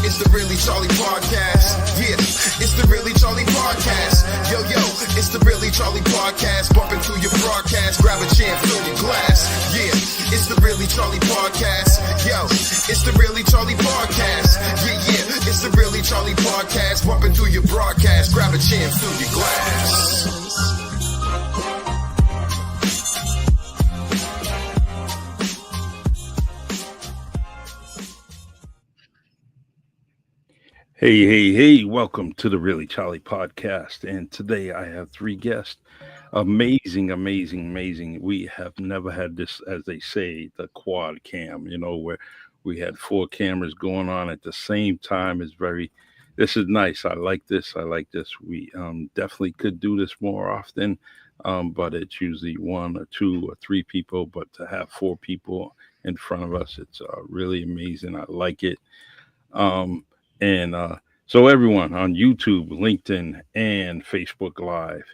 it's the Really Charlie Podcast. Yeah, it's the Really Charlie Podcast. Yo, it's the Really Charlie Podcast. Bumping through your broadcast, grab a chair, fill your glass. Yeah, it's the Really Charlie Podcast. Yo, it's the Really Charlie Podcast. Yeah, it's the Really Charlie Podcast. Bumping through your broadcast, grab a chair, fill your glass. Hey, welcome to the Really Charlie Podcast. And today I have three guests. Amazing. We have never had this, as they say, the quad cam, where we had four cameras going on at the same time. This is nice. I like this. We definitely could do this more often, but it's usually one or two or three people. But to have four people in front of us, it's really amazing. I like it. So everyone on YouTube, LinkedIn, and Facebook Live,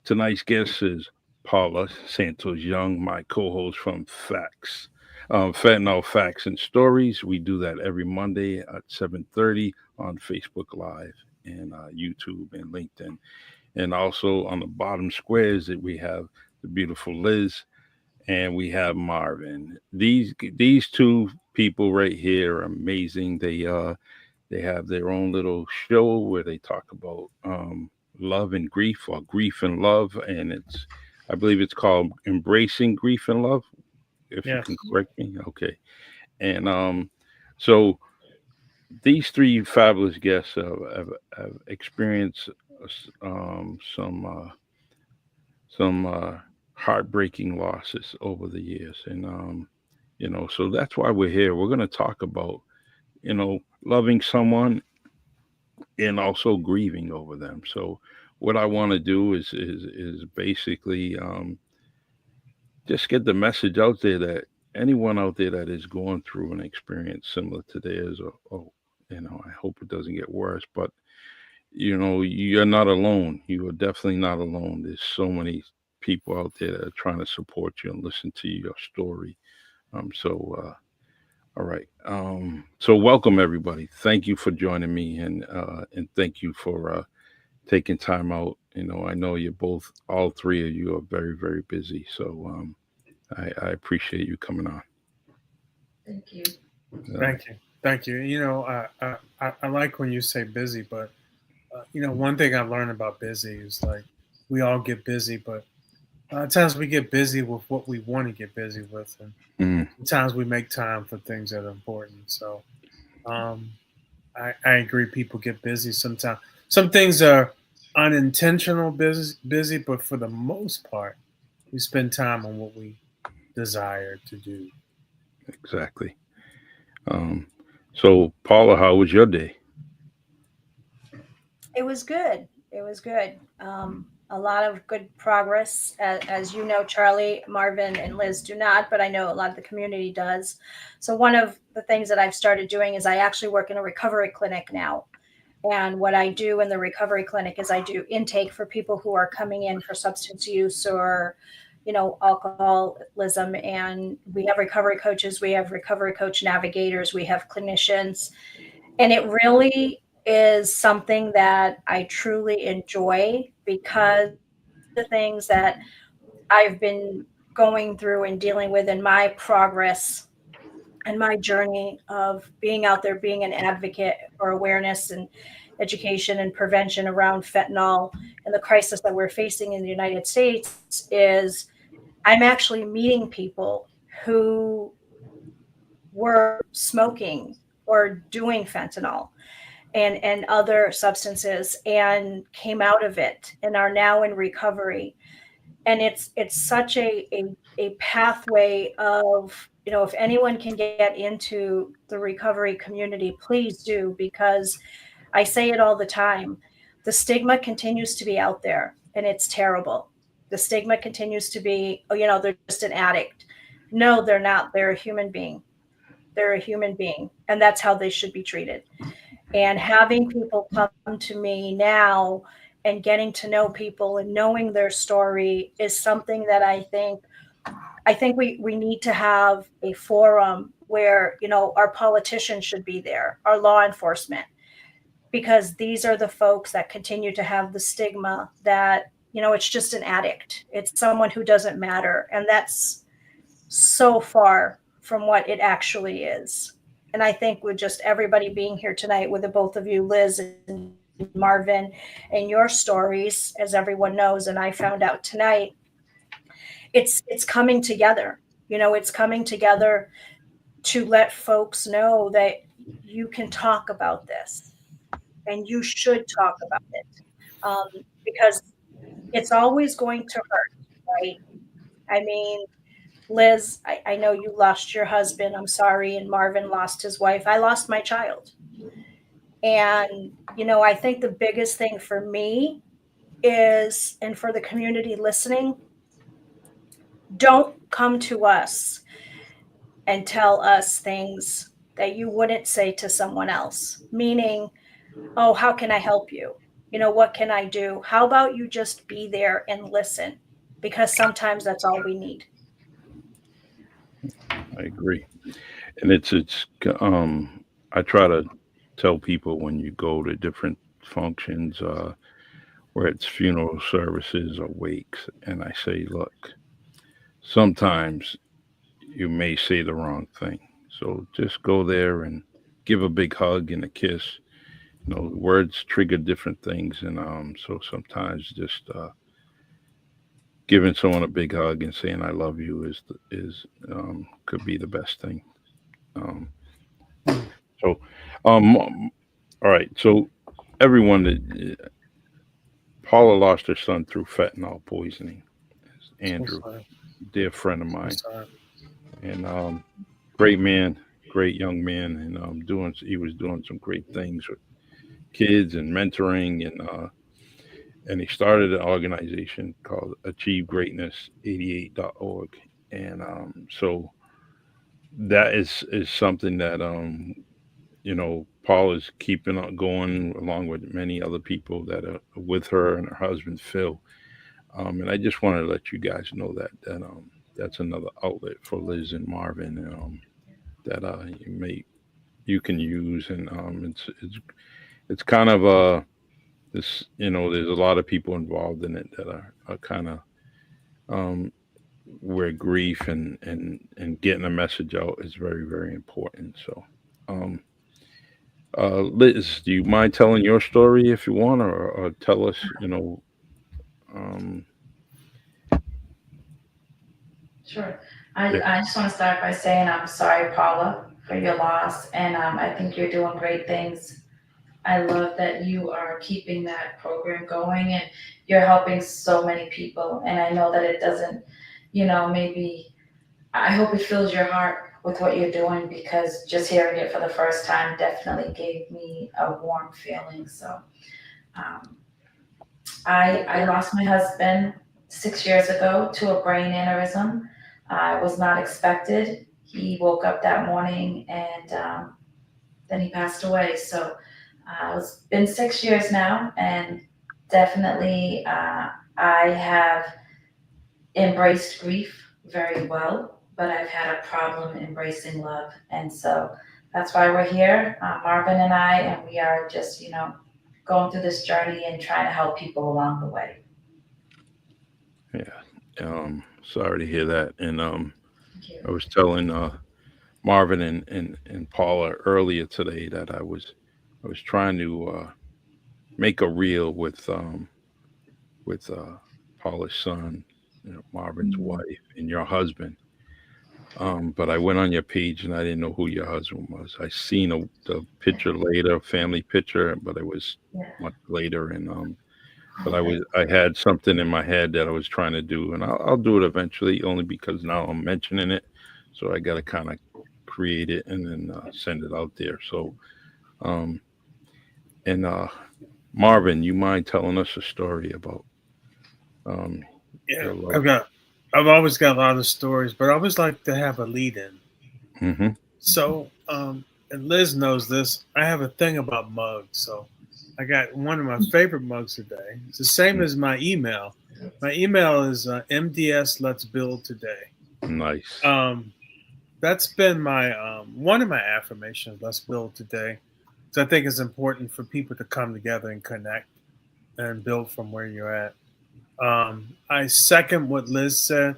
tonight's guest is Paula Santos Young, my co-host from Fentanyl Facts and Stories. We do that every Monday at 7:30 on Facebook Live and YouTube and LinkedIn. And also on the bottom squares that we have the beautiful Liz and we have Marvin. These two people right here are amazing. They have their own little show where they talk about love and grief, or grief and love, and I believe it's called Embracing Grief and Love, if you can correct me. Okay. And so these three fabulous guests have experienced some heartbreaking losses over the years, and so that's why we're here. We're going to talk about loving someone and also grieving over them. So what I want to do is basically just get the message out there that anyone out there that is going through an experience similar to theirs, or I hope it doesn't get worse, but you're not alone. You are definitely not alone. There's so many people out there that are trying to support you and listen to your story. All right. So welcome everybody. Thank you for joining me, and thank you for taking time out. I know all three of you are very, very busy. So I appreciate you coming on. Thank you. Thank you. I like when you say busy, but one thing I've learned about busy is like we all get busy, but at times we get busy with what we want to get busy with, and sometimes we make time for things that are important. So I agree, people get busy sometimes. Some things are unintentional busy, but for the most part, we spend time on what we desire to do. Exactly. So Paula, how was your day? It was good. A lot of good progress. As you know, Charlie, Marvin, and Liz do not, but I know a lot of the community does. So one of the things that I've started doing is I actually work in a recovery clinic now. And what I do in the recovery clinic is I do intake for people who are coming in for substance use or, alcoholism. And we have recovery coaches, we have recovery coach navigators, we have clinicians. And it really is something that I truly enjoy, because the things that I've been going through and dealing with in my progress and my journey of being out there, being an advocate for awareness and education and prevention around fentanyl and the crisis that we're facing in the United States, is I'm actually meeting people who were smoking or doing fentanyl and other substances and came out of it and are now in recovery. And it's such a pathway of, if anyone can get into the recovery community, please do, because I say it all the time. The stigma continues to be out there, and it's terrible. The stigma continues to be, they're just an addict. No, they're not. They're a human being. And that's how they should be treated. And having people come to me now and getting to know people and knowing their story is something that I think I think we need to have a forum where, our politicians should be there, our law enforcement, because these are the folks that continue to have the stigma that, it's just an addict. It's someone who doesn't matter. And that's so far from what it actually is. And I think with just everybody being here tonight, with the both of you, Liz and Marvin, and your stories, as everyone knows, and I found out tonight, it's coming together. It's coming together to let folks know that you can talk about this and you should talk about it, because it's always going to hurt, right? I mean, Liz, I know you lost your husband. I'm sorry. And Marvin lost his wife. I lost my child. And, I think the biggest thing for me is, and for the community listening, don't come to us and tell us things that you wouldn't say to someone else. Meaning, oh, how can I help you? What can I do? How about you just be there and listen? Because sometimes that's all we need. I agree. And I try to tell people when you go to different functions, where it's funeral services or wakes, and I say, look, sometimes you may say the wrong thing. So just go there and give a big hug and a kiss. Words trigger different things. And so sometimes just giving someone a big hug and saying I love you is could be the best thing. Um, so, all right. So everyone that Paula lost her son through fentanyl poisoning. Andrew, dear friend of mine, and great man, great young man, and he was doing some great things with kids and mentoring, and he started an organization called Achieve Greatness 88.org. And so that is something that Paul is keeping on going, along with many other people that are with her and her husband Phil. And I just wanted to let you guys know that that's another outlet for Liz and Marvin, that you can use. And it's kind of this, there's a lot of people involved in it that are kind of where grief and getting a message out is very, very important. So Liz, do you mind telling your story if you want, or tell us, um, Sure. yeah, I just want to start by saying I'm sorry, Paula, for your loss. And I think you're doing great things. I love that you are keeping that program going and you're helping so many people. And I know that it doesn't, maybe, I hope it fills your heart with what you're doing, because just hearing it for the first time definitely gave me a warm feeling. So um, I lost my husband 6 years ago to a brain aneurysm. It was not expected. He woke up that morning and then he passed away. So it's been 6 years now, and definitely I have embraced grief very well, but I've had a problem embracing love. And so that's why we're here, Marvin and I, and we are just, going through this journey and trying to help people along the way. yeah. Sorry to hear that. And Thank you. I was telling Marvin and Paula earlier today that I was trying to make a reel with Paula's son, Marvin's wife, and your husband. But I went on your page and I didn't know who your husband was. I seen the picture later, family picture, but it was Yeah. much later. And but I had something in my head that I was trying to do, and I'll do it eventually, only because now I'm mentioning it. So I got to kind of create it and then send it out there. So um, and Marvin, you mind telling us a story about um, Yeah, your love? I've always got a lot of stories, but I always like to have a lead in. Hmm. So, and Liz knows this. I have a thing about mugs. So, I got one of my favorite mugs today. It's the same as my email. My email is MDS Let's Build Today. Nice. That's been my one of my affirmations. Let's build today. So I think it's important for people to come together and connect and build from where you're at. I second what Liz said.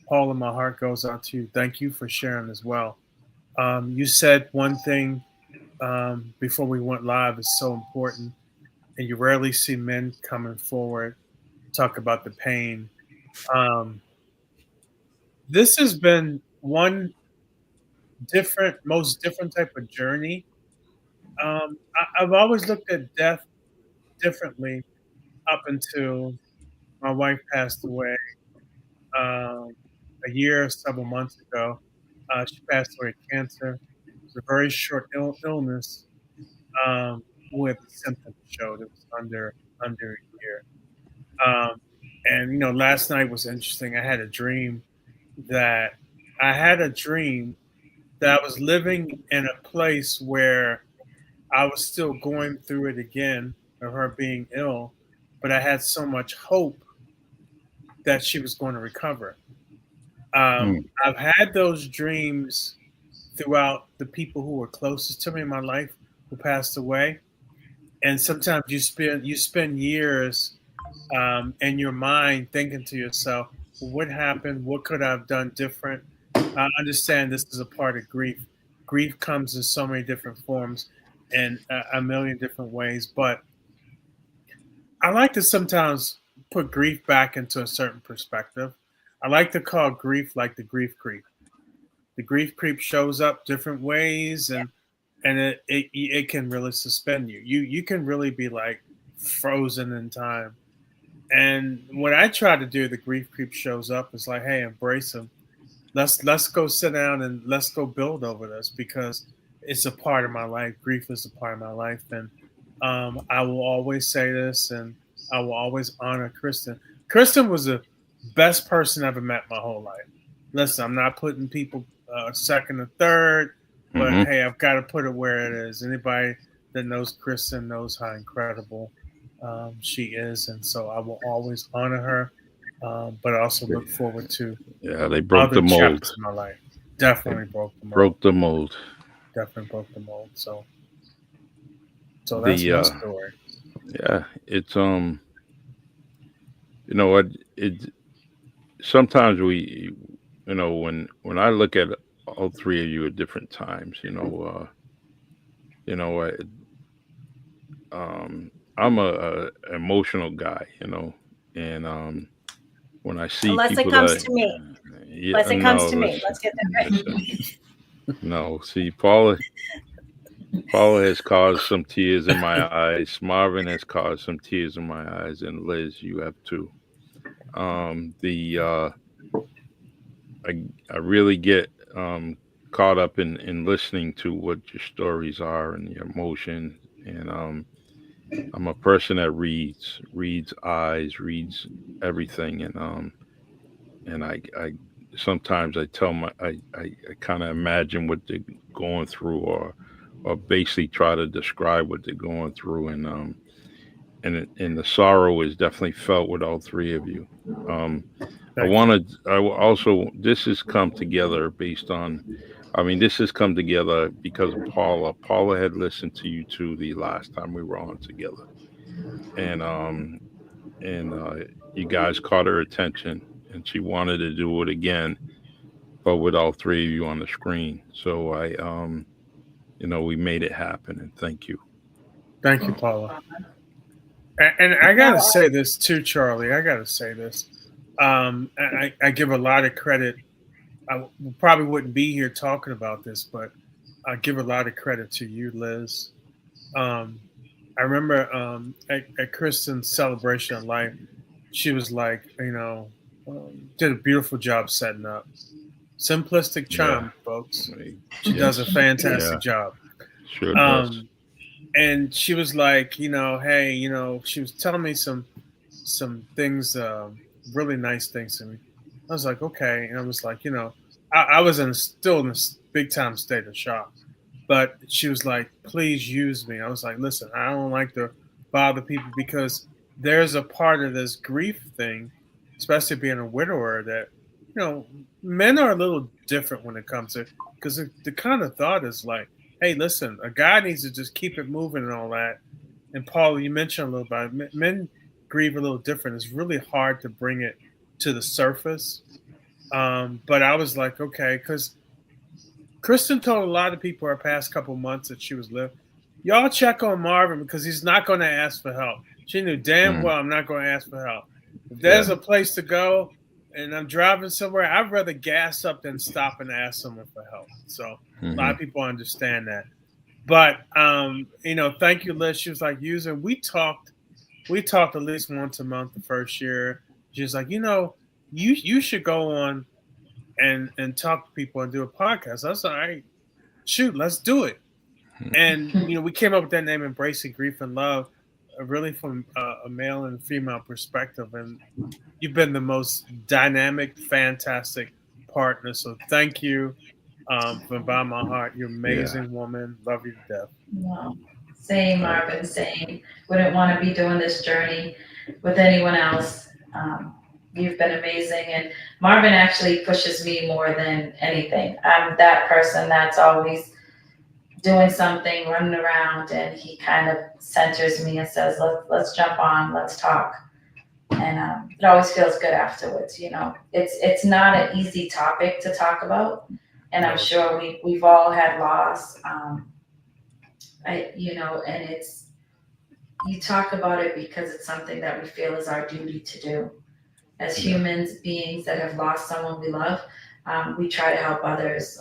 Paula, my heart goes out to you. Thank you for sharing as well. You said one thing before we went live is so important, and you rarely see men coming forward talk about the pain. Um, this has been one most different type of journey. I've always looked at death differently up until my wife passed away um, a year, several months ago. She passed away of cancer. It was a very short illness with symptoms showed it was under a year. Um, and last night was interesting. That I had a dream that I was living in a place where I was still going through it again of her being ill, but I had so much hope that she was going to recover. I've had those dreams throughout the people who were closest to me in my life who passed away, and sometimes you spend years in your mind thinking to yourself, well, what happened? What could I have done different? I understand this is a part of grief. Grief comes in so many different forms and a million different ways, but I like to sometimes put grief back into a certain perspective. I like to call grief like the grief creep. The grief creep shows up different ways, and it can really suspend you. You can really be like frozen in time. And what I try to do, the grief creep shows up, is like, hey, embrace him. Let's go sit down and let's go build over this because it's a part of my life. Grief is a part of my life, and I will always say this, and I will always honor Kristen. Kristen was the best person I ever met my whole life. Listen, I'm not putting people second or third, but hey, I've got to put it where it is. Anybody that knows Kristen knows how incredible she is, and so I will always honor her. But I also look forward to They broke other the mold. chapters in my life. Definitely broke the mold. Broke the mold. Definitely broke the mold. So that's my story. Yeah, it's you know what it. Sometimes we, when I look at all three of you at different times, I'm a emotional guy, and when I see Unless people it comes that, to me. yeah, Unless it comes no, to me. Let's get that right. listen, no, see, Paula has caused some tears in my eyes. Marvin has caused some tears in my eyes, and Liz, you have too. I really get caught up in listening to what your stories are and your emotion, and I'm a person that reads eyes, reads everything, and I sometimes I tell I kind of imagine what they're going through, or basically try to describe what they're going through, and the sorrow is definitely felt with all three of you. I will also, this has come together based on, this has come together because of Paula. Paula had listened to you two the last time we were on together, and you guys caught her attention, and she wanted to do it again, but with all three of you on the screen. So we made it happen, and thank you. Thank you, Paula. And I gotta say this too, Charlie. I gotta say this. I give a lot of credit. I probably wouldn't be here talking about this, but I give a lot of credit to you, Liz. I remember at Kristen's celebration of life, she was like, did a beautiful job setting up. Simplistic charm, folks. She does a fantastic job. Sure does. And she was like, hey, she was telling me some things, really nice things to me. I was like, okay. And I was like, I was still in a big time state of shock. But she was like, please use me. I was like, listen, I don't like to bother people because there's a part of this grief thing, especially being a widower, that men are a little different when it comes to, because the kind of thought is like, hey, listen, a guy needs to just keep it moving and all that. And Paul, you mentioned a little about it. Men grieve a little different. It's really hard to bring it to the surface. But I was like, okay, because Kristen told a lot of people our past couple months that she was living. Y'all check on Marvin because he's not going to ask for help. She knew damn well I'm not going to ask for help. If there's a place to go and I'm driving somewhere, I'd rather gas up than stop and ask someone for help. So a lot of people understand that. But thank you, Liz. She was like, we talked at least once a month the first year. She was like, you should go on and talk to people and do a podcast. I was like, all right, shoot, let's do it. And we came up with that name, Embracing Grief and Love, really from a male and female perspective. And you've been the most dynamic, fantastic partner. So thank you from bottom of my heart. You're an amazing woman. Love you to death. Wow. Same, Marvin, same. Wouldn't want to be doing this journey with anyone else. You've been amazing. And Marvin actually pushes me more than anything. I'm that person that's always doing something, running around, and he kind of centers me and says, let's jump on, let's talk. And it always feels good afterwards. It's not an easy topic to talk about. And I'm sure we've all had loss. And you talk about it because it's something that we feel is our duty to do. As humans, beings that have lost someone we love, we try to help others.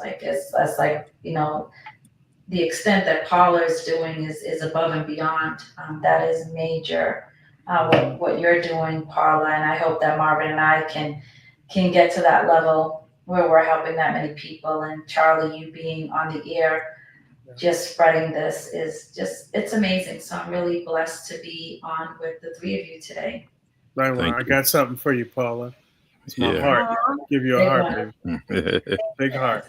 The extent that Paula is doing is above and beyond. That is major. What you're doing, Paula, and I hope that Marvin and I can get to that level where we're helping that many people. And Charlie, you being on the air, just spreading this it's amazing. So I'm really blessed to be on with the three of you today. Right, well, I got something for you, Paula. It's my heart. Give you a heart, baby. Big heart.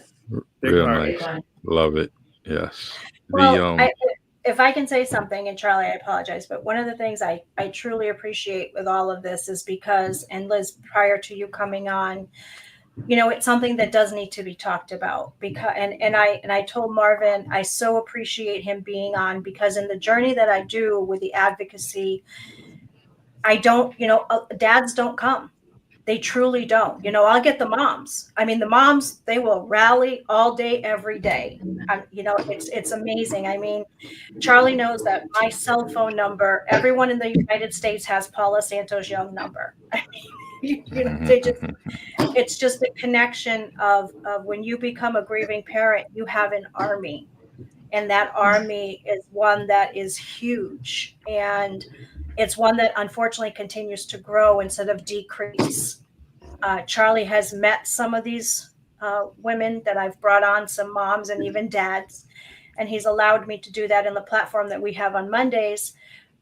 Big Real heart. nice. Love it. Yes. Well, if I can say something, and Charlie, I apologize, but one of the things I truly appreciate with all of this is because, and Liz, prior to you coming on, it's something that does need to be talked about. Because and I told Marvin, I so appreciate him being on, because in the journey that I do with the advocacy, I don't, dads don't come. They truly don't. I'll get the moms. I mean, the moms, they will rally all day, every day. It's amazing. I mean, Charlie knows that my cell phone number, everyone in the United States has Paula Santos Young number. I mean, it's just a connection of when you become a grieving parent, you have an army. And that army is one that is huge. And it's one that unfortunately continues to grow instead of decrease. Charlie has met some of these women that I've brought on, some moms and even dads, and he's allowed me to do that in the platform that we have on Mondays.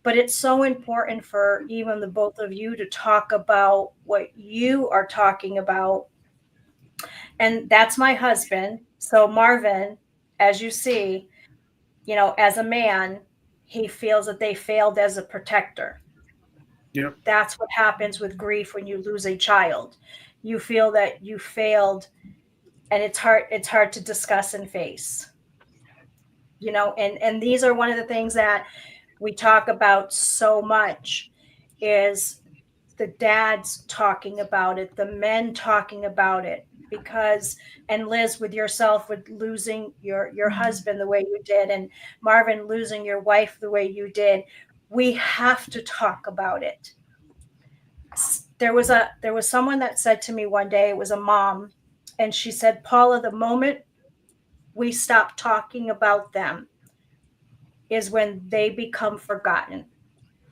But it's so important for even the both of you to talk about what you are talking about. And that's my husband. So Marvin, as you see, as a man, he feels that they failed as a protector. Yep. That's what happens with grief when you lose a child. You feel that you failed, and it's hard to discuss and face. And these are one of the things that we talk about so much, is the dads talking about it, the men talking about it. Because, and Liz, with yourself, with losing your husband the way you did, and Marvin losing your wife the way you did, we have to talk about it. There was someone that said to me one day, it was a mom, and she said, Paula, the moment we stop talking about them is when they become forgotten.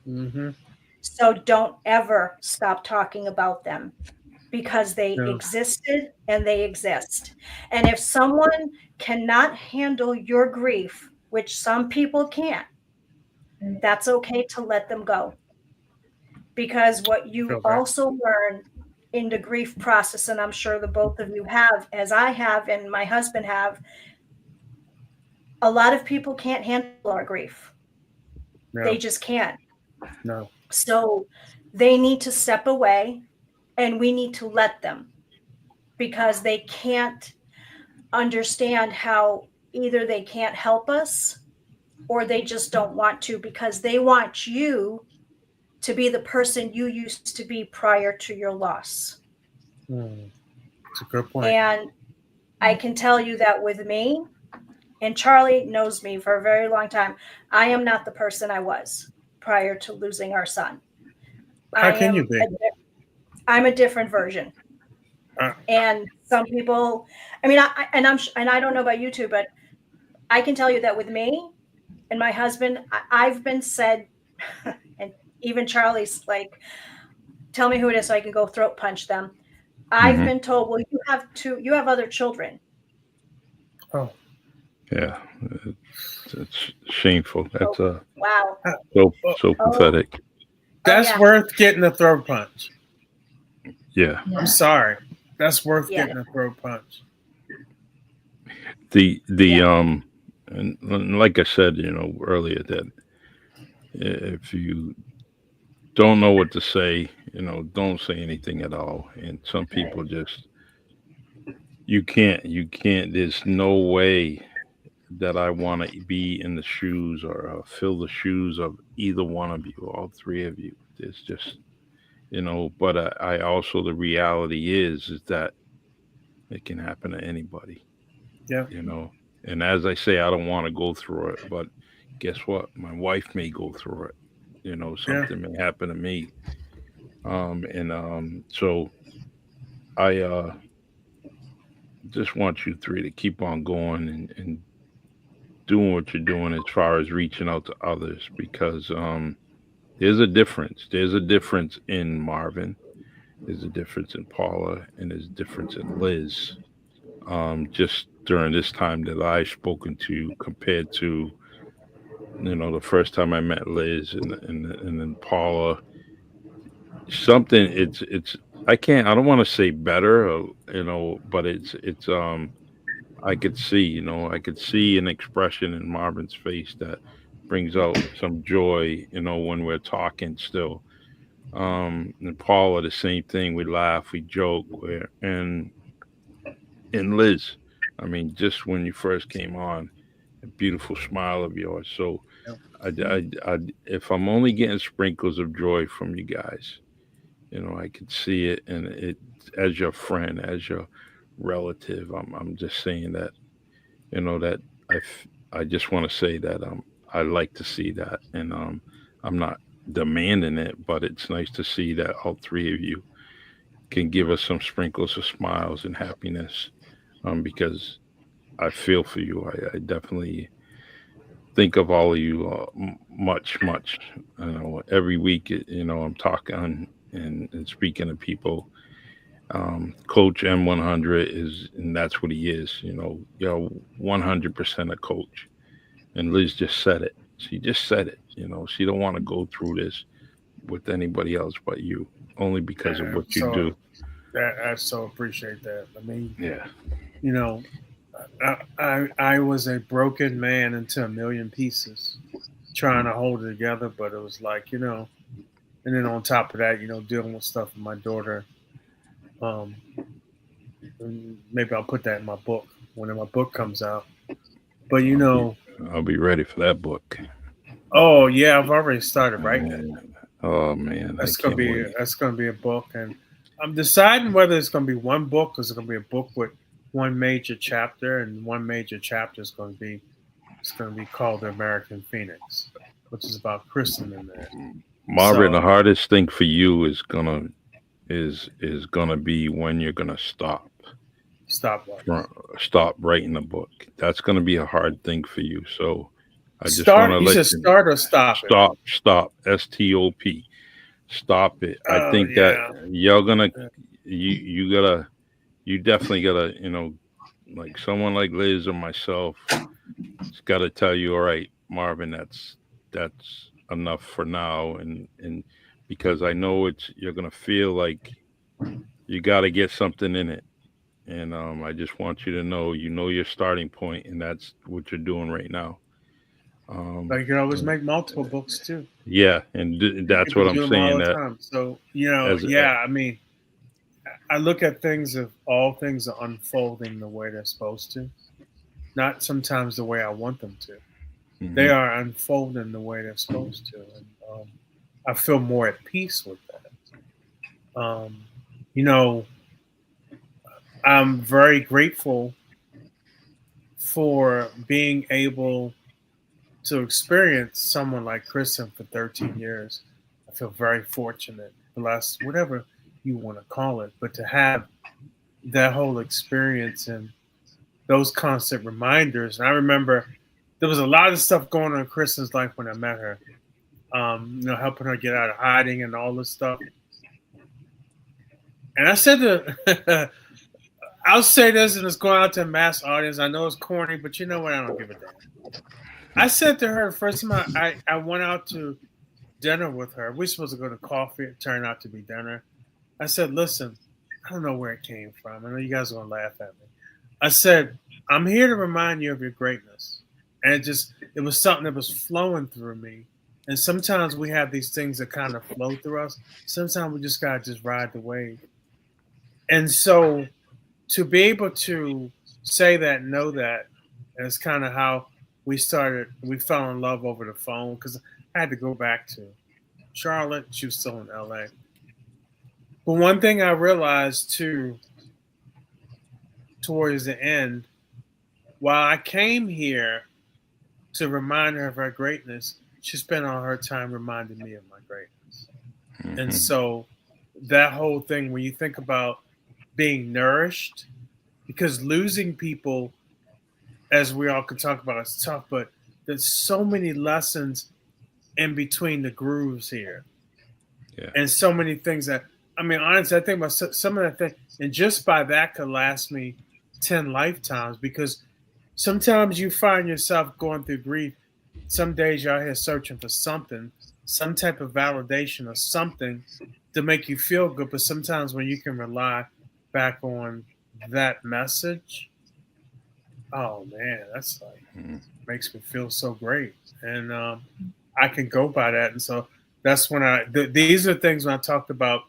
Mm-hmm. So don't ever stop talking about them, because they existed and they exist. And if someone cannot handle your grief, which some people can't, that's okay to let them go. Because what you also learn in the grief process, and I'm sure the both of you have, as I have and my husband have, a lot of people can't handle our grief. No. They just can't. No. So they need to step away, and we need to let them. because they can't understand how either they can't help us or they just don't want to, because they want you to be the person you used to be prior to your loss. It's a good point. And I can tell you that with me, and Charlie knows me for a very long time, I am not the person I was prior to losing our son. How can you be? I'm a different version. And some people, I mean, I don't know about you two, but I can tell you that with me and my husband, I've been said, and even Charlie's like, tell me who it is so I can go throat punch them. I've been told, well, you have other children. Oh, yeah, it's shameful. That's wow, so pathetic. That's worth getting a throat punch. Yeah. I'm sorry. That's worth getting a throat punch. And like I said, earlier, that if you don't know what to say, don't say anything at all. And some people just, you can't, there's no way that I want to be in the shoes or fill the shoes of either one of you, all three of you. There's just, but I also, the reality is that it can happen to anybody. Yeah. And as I say, I don't want to go through it, but guess what? My wife may go through it. Something may happen to me. So I just want you three to keep on going and doing what you're doing as far as reaching out to others, because there's a difference. There's a difference in Marvin. There's a difference in Paula, and there's a difference in Liz. Just during this time that I've spoken to, compared to, the first time I met Liz and then Paula, something, I don't want to say better, but it's I could see an expression in Marvin's face that brings out some joy, when we're talking still. And Paula, the same thing. We laugh, we joke, and Liz, I mean, just when you first came on, a beautiful smile of yours. So, if I'm only getting sprinkles of joy from you guys, I could see it, and it, as your friend, as your relative, I'm just saying that, that I just want to say that I like to see that, and I'm not demanding it, but it's nice to see that all three of you can give us some sprinkles of smiles and happiness, because I feel for you. I definitely think of all of you much. Every week, I'm talking and speaking to people. Coach M100 is, and that's what he is. 100% a coach. And Liz just said it. She just said it. She don't want to go through this with anybody else but you, only because of what you do. I so appreciate that. I mean, yeah. I was a broken man into a million pieces, trying to hold it together, but it was like, and then on top of that, dealing with stuff with my daughter. Maybe I'll put that in my book when my book comes out. But I'll be ready for that book. Oh yeah, I've already started writing it. Oh man, that's gonna be a book, and I'm deciding whether it's gonna be one book or it's gonna be a book with one major chapter, and one major chapter is gonna be called The American Phoenix, which is about Kristen in there. Marvin, the hardest thing for you is gonna be when you're gonna stop writing the book. That's gonna be a hard thing for you. So I just want to let you start or stop. Stop. STOP. Stop it. I think that you're gonna, you definitely gotta, like someone like Liz or myself, it's got to tell you, all right, Marvin, that's enough for now, and because I know you're gonna feel like you got to get something in it, and I just want you to know, your starting point, and that's what you're doing right now. But you can always make multiple books too. Yeah, and that's what I'm saying. That so I mean, I look at things if all things are unfolding the way they're supposed to, not sometimes the way I want them to. They Mhm. are unfolding the way they're supposed to, and I feel more at peace with that. You know, I'm very grateful for being able to experience someone like Kristen for 13 years. I feel very fortunate, blessed, whatever you want to call it, but to have that whole experience and those constant reminders. And I remember there was a lot of stuff going on in Kristen's life when I met her. Helping her get out of hiding and all this stuff. And I said to, I'll say this, and it's going out to a mass audience. I know it's corny, but you know what? I don't give a damn. I said to her, first time I went out to dinner with her. We were supposed to go to coffee. It turned out to be dinner. I said, listen, I don't know where it came from. I know you guys are going to laugh at me. I said, I'm here to remind you of your greatness. And it was something that was flowing through me. And sometimes we have these things that kind of flow through us. Sometimes we just got to just ride the wave. And so to be able to say that, know that, is kind of how we fell in love over the phone, because I had to go back to Charlotte. She was still in LA. But one thing I realized too, towards the end, while I came here to remind her of her greatness, she spent all her time reminding me of my greatness. Mhm. And so that whole thing, when you think about being nourished, because losing people, as we all could talk about, is tough, but there's so many lessons in between the grooves here. Yeah. And so many things that, I mean, honestly, I think about some of that thing, and just by that could last me 10 lifetimes, because sometimes you find yourself going through grief. Some days you're out here searching for something, some type of validation or something to make you feel good. But sometimes when you can rely back on that message, oh man, that's like, Mhm. makes me feel so great. And I can go by that. And so that's when these are things when I talked about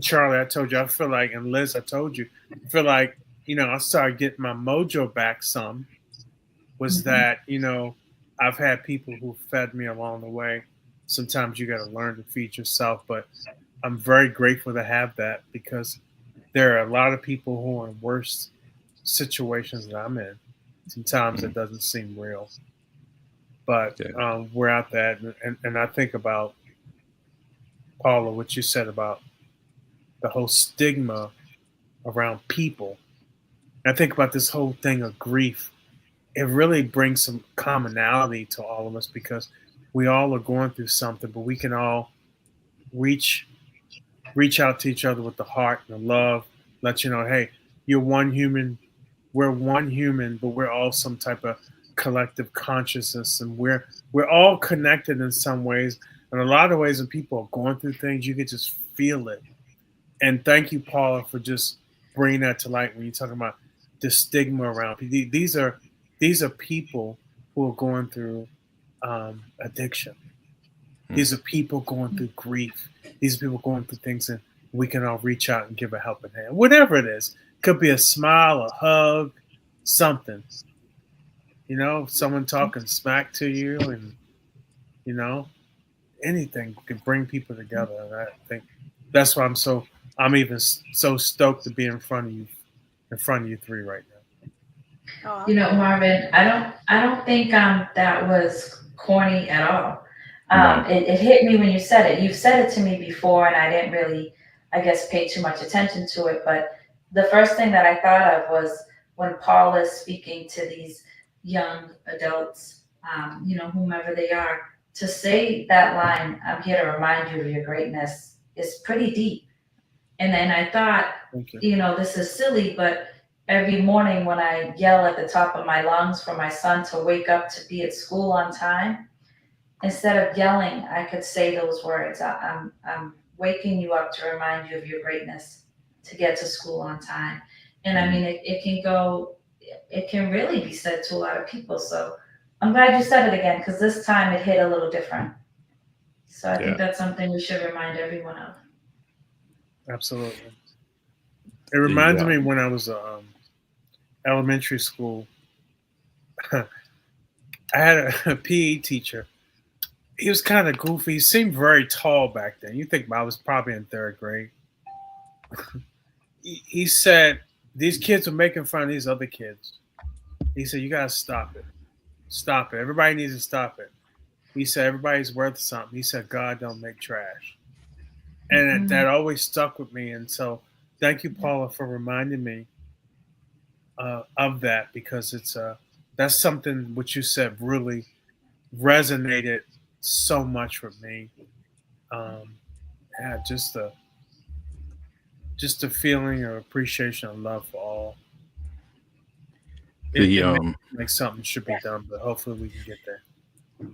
Charlie, I told you, I feel like, and Liz, I told you, I feel like, I started getting my mojo back some, was Mhm. that, I've had people who fed me along the way. Sometimes you got to learn to feed yourself, but I'm very grateful to have that, because there are a lot of people who are in worse situations than I'm in. Sometimes it doesn't seem real, but Yeah. we're out there. And I think about, Paula, what you said about the whole stigma around people. I think about this whole thing of grief. It really brings some commonality to all of us, because we all are going through something, but we can all reach out to each other with the heart and the love, let you know, hey, you're one human, we're one human, but we're all some type of collective consciousness, and we're all connected in some ways. And a lot of ways when people are going through things, you can just feel it. And thank you, Paula, for just bringing that to light when you're talking about the stigma around people. These are people who are going through addiction. These are people going through grief. These are people going through things, and we can all reach out and give a helping hand. Whatever it is, could be a smile, a hug, something. Someone talking smack to you, and you know, anything can bring people together. And I think that's why I'm even so stoked to be in front of you three right now. Aw. You know, Marvin, I don't think that was corny at all. No. It hit me when you said it. You've said it to me before, and I didn't really, I guess, pay too much attention to it. But the first thing that I thought of was when Paul is speaking to these young adults, whomever they are, to say that line, "I'm here to remind you of your greatness," is pretty deep. And then I thought, Thank you. this is silly, but every morning when I yell at the top of my lungs for my son to wake up to be at school on time, instead of yelling, I could say those words. I'm waking you up to remind you of your greatness to get to school on time. And I mean, it can really be said to a lot of people. So I'm glad you said it again, because this time it hit a little different. So I think Yeah. that's something we should remind everyone of. Absolutely. It reminds The, me when I was elementary school. I had a PE teacher. He was kind of goofy. He seemed very tall back then. You think I was probably in third grade. He said these kids were making fun of these other kids. He said, "You gotta stop it. Stop it. Everybody needs to stop it." He said, "Everybody's worth something." He said, "God don't make trash," and that always stuck with me. And so, thank you, Paula, for reminding me of that, because it's that's something what you said really resonated so much with me. Yeah, just a feeling of appreciation and love for all. the It makes like something should be done, but hopefully we can get there.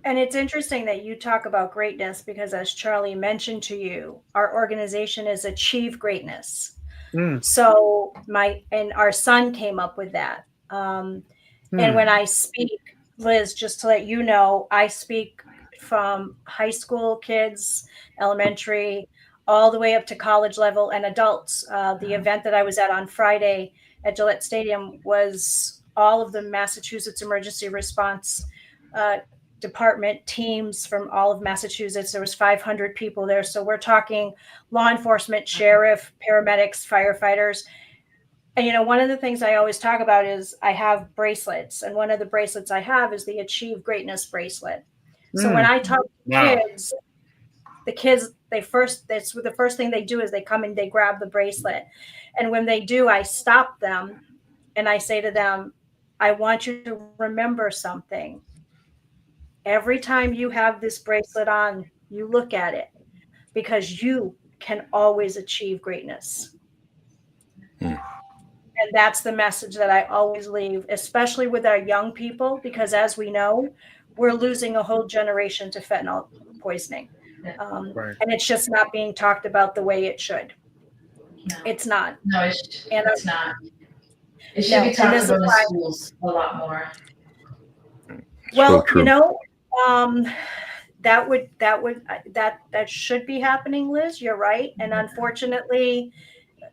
And it's interesting that you talk about greatness because, as Charlie mentioned to you, our organization is Achieve Greatness. Mm, So our son came up with that. And when I speak, Liz, just to let you know, I speak from high school kids, elementary, all the way up to college level and adults. The event that I was at on Friday at Gillette Stadium was all of the Massachusetts Emergency Response Department teams from all of Massachusetts. There was 500 people there. So we're talking law enforcement, sheriff, paramedics, firefighters. And, one of the things I always talk about is I have bracelets. And one of the bracelets I have is the Achieve Greatness bracelet. So when I talk to kids, that's the first thing they do is they come and they grab the bracelet. And when they do, I stop them and I say to them, I want you to remember something. Every time you have this bracelet on, you look at it because you can always achieve greatness. And that's the message that I always leave, especially with our young people, because as we know, we're losing a whole generation to fentanyl poisoning. Right. And it's just not being talked about the way it should. No. It's not. No, it's not. It should No, be and talked this is about in why- schools a lot more. Well, true. that should be happening, Liz. You're right. And unfortunately,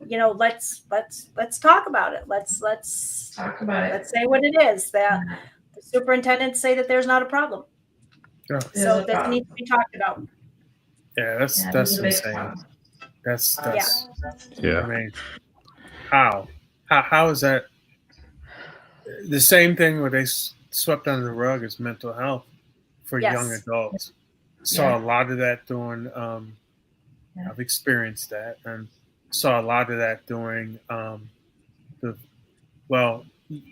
let's talk about it. Let's Talk about it. say what it is. That the superintendents say that there's not a problem. Yeah. There's So a this problem. needs to be talked about. Yeah, that's there's a big insane. problem. That's Yeah. I mean, how is that the same thing where they swept under the rug as mental health for Yes. young adults? Saw Yeah. a lot of that during. I've experienced that and saw a lot of that during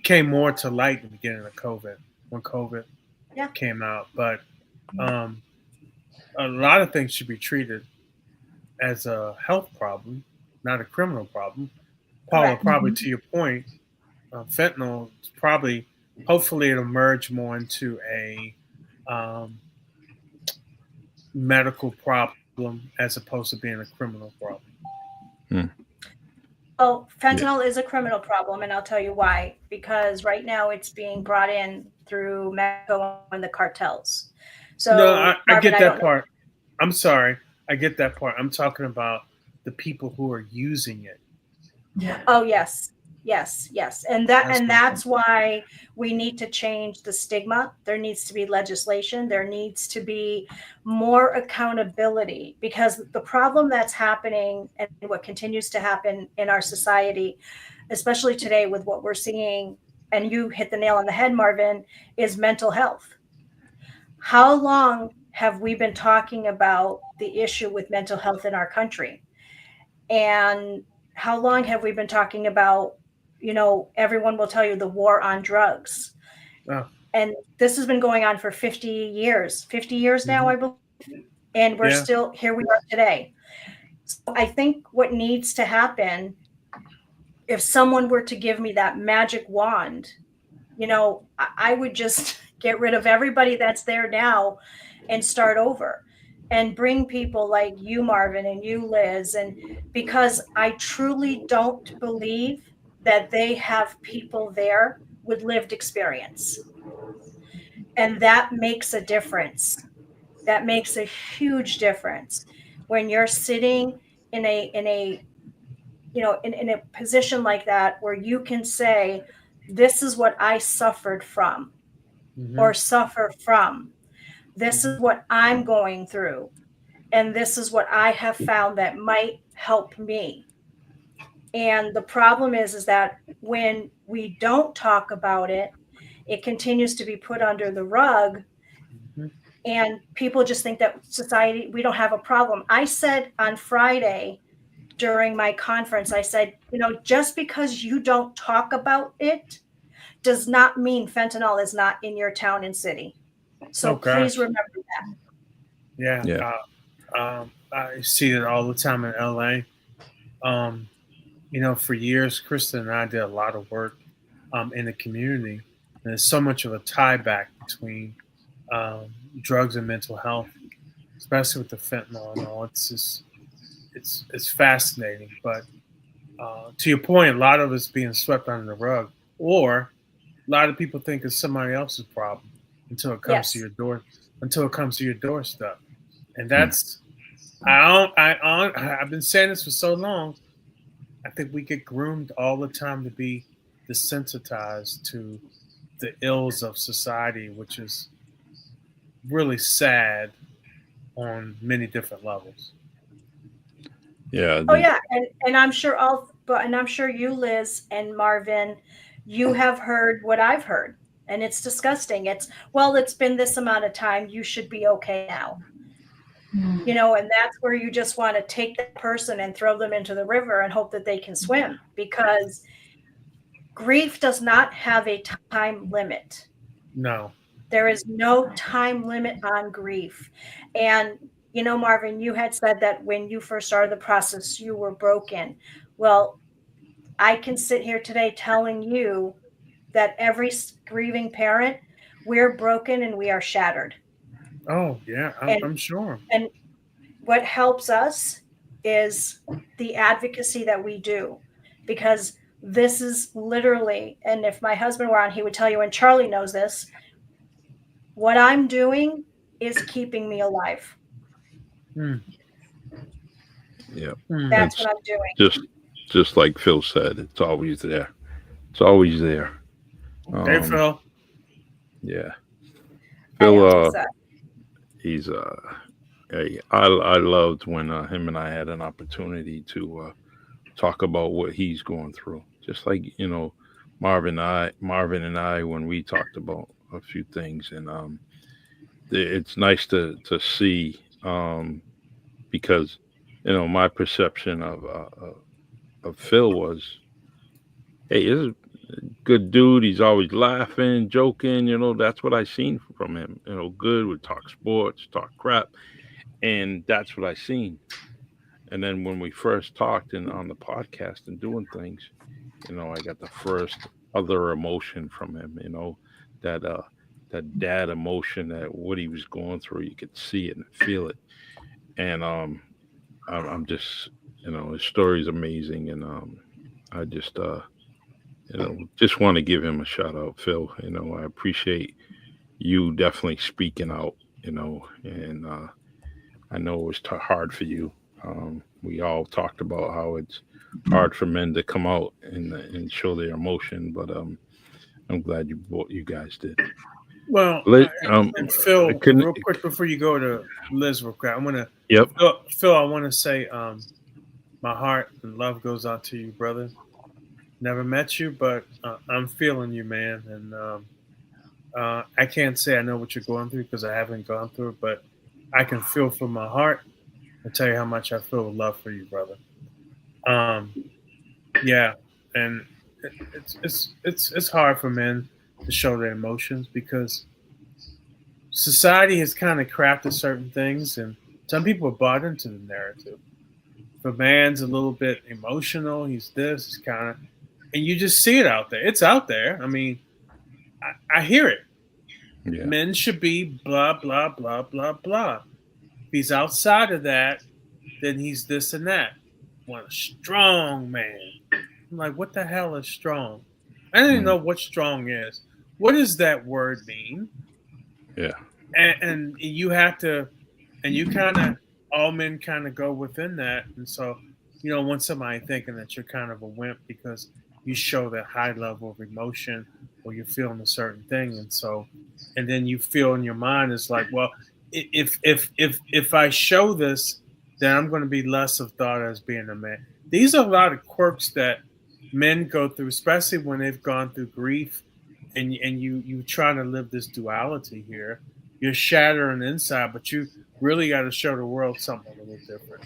came more to light in the beginning of COVID when COVID came out, but a lot of things should be treated as a health problem, not a criminal problem. Paula, Correct. probably to your point, fentanyl is probably, hopefully, it'll merge more into a medical problem as opposed to being a criminal problem. Well, fentanyl is a criminal problem, and I'll tell you why. Because right now it's being brought in through Mexico and the cartels. So No, I Marvin, get don't that know- part. I'm sorry. I get that part. I'm talking about the people who are using it. Yeah. Oh yes, and that's why we need to change the stigma. There needs to be legislation. There needs to be more accountability, because the problem that's happening and what continues to happen in our society, especially today with what we're seeing, and you hit the nail on the head, Marvin, is mental health. How long have we been talking about the issue with mental health in our country? And how long have we been talking about, everyone will tell you the war on drugs. Oh. And this has been going on for 50 years now, I believe. And we're still, here we are today. So I think what needs to happen, if someone were to give me that magic wand, I would just get rid of everybody that's there now and start over. And bring people like you, Marvin, and you, Liz, and because I truly don't believe that they have people there with lived experience. And that makes a difference. That makes a huge difference when you're sitting in a in a position like that where you can say, this is what I suffered from or suffer from. This is what I'm going through. And this is what I have found that might help me. And the problem is that when we don't talk about it, it continues to be put under the rug. And people just think that society, we don't have a problem. I said on Friday during my conference, I said, just because you don't talk about it does not mean fentanyl is not in your town and city. So please remember that. Yeah. I see it all the time in LA. For years, Kristen and I did a lot of work in the community. And there's so much of a tie back between drugs and mental health, especially with the fentanyl and all. It's fascinating. But to your point, a lot of it's being swept under the rug, or a lot of people think it's somebody else's problem until it comes to your door, until it comes to your doorstep. And that's I've been saying this for so long. I think we get groomed all the time to be desensitized to the ills of society, which is really sad on many different levels. Yeah. Oh yeah, and I'm sure I'm sure you, Liz and Marvin, you have heard what I've heard, and it's disgusting. It's been this amount of time. You should be okay now. And that's where you just want to take that person and throw them into the river and hope that they can swim, because grief does not have a time limit. No. There is no time limit on grief. And, Marvin, you had said that when you first started the process, you were broken. Well, I can sit here today telling you that every grieving parent, we're broken and we are shattered. Oh, yeah, I'm sure. And what helps us is the advocacy that we do, because this is literally, and if my husband were on, he would tell you, and Charlie knows this, what I'm doing is keeping me alive. Yeah. That's what I'm doing. Just like Phil said, it's always there. It's always there. Hey, Phil. Yeah. Phil, he's I loved when him and I had an opportunity to talk about what he's going through. Just like, Marvin and I, when we talked about a few things, and it's nice to see, because my perception of Phil was, hey, he's a good dude. He's always laughing, joking. That's what I seen from him. Good, would talk sports, talk crap, and that's what I seen. And then when we first talked on the podcast and doing things, I got the first other emotion from him. That dad emotion, that what he was going through, you could see it and feel it. And I'm just, his story is amazing, and I just just want to give him a shout out, Phil. I appreciate you definitely speaking out. And I know it was hard for you. We all talked about how it's hard for men to come out and show their emotion, but I'm glad you guys did. Well, and Phil, real quick before you go to Liz, real quick, I'm gonna. Yep. Phil, I want to say, my heart and love goes out to you, brother. Never met you, but I'm feeling you, man, and I can't say I know what you're going through because I haven't gone through it, but I can feel from my heart and tell you how much I feel love for you, brother. Yeah, and it's hard for men to show their emotions because society has kind of crafted certain things, and some people are bought into the narrative. If a man's a little bit emotional, he's this, he's kind of, and you just see it out there. It's out there. I mean, I hear it. Yeah. Men should be blah, blah, blah, blah, blah. If he's outside of that, then he's this and that. Want a strong man. I'm like, what the hell is strong? I don't even know what strong is. What does that word mean? Yeah. And you have to, and you kind of, all men kind of go within that. And so you don't want somebody thinking that you're kind of a wimp because you show that high level of emotion or you're feeling a certain thing. And so, and then you feel in your mind, it's like, well, if I show this, then I'm going to be less of thought as being a man. These are a lot of quirks that men go through, especially when they've gone through grief, and you trying to live this duality here. You're shattering inside, but you really got to show the world something a little different.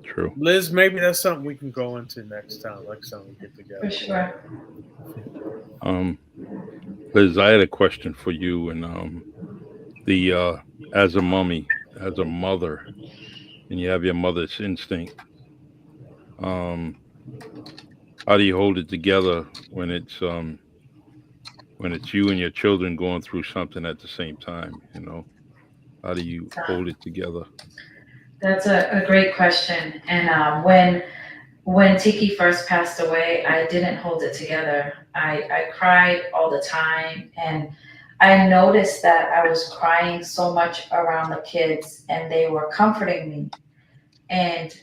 True. Liz, maybe that's something we can go into next time, like something we get together. For sure. Liz, I had a question for you, and as a mommy, as a mother, and you have your mother's instinct. How do you hold it together when it's you and your children going through something at the same time? You know, how do you hold it together? That's a great question. And when Tiki first passed away, I didn't hold it together. I cried all the time, and I noticed that I was crying so much around the kids, and they were comforting me. And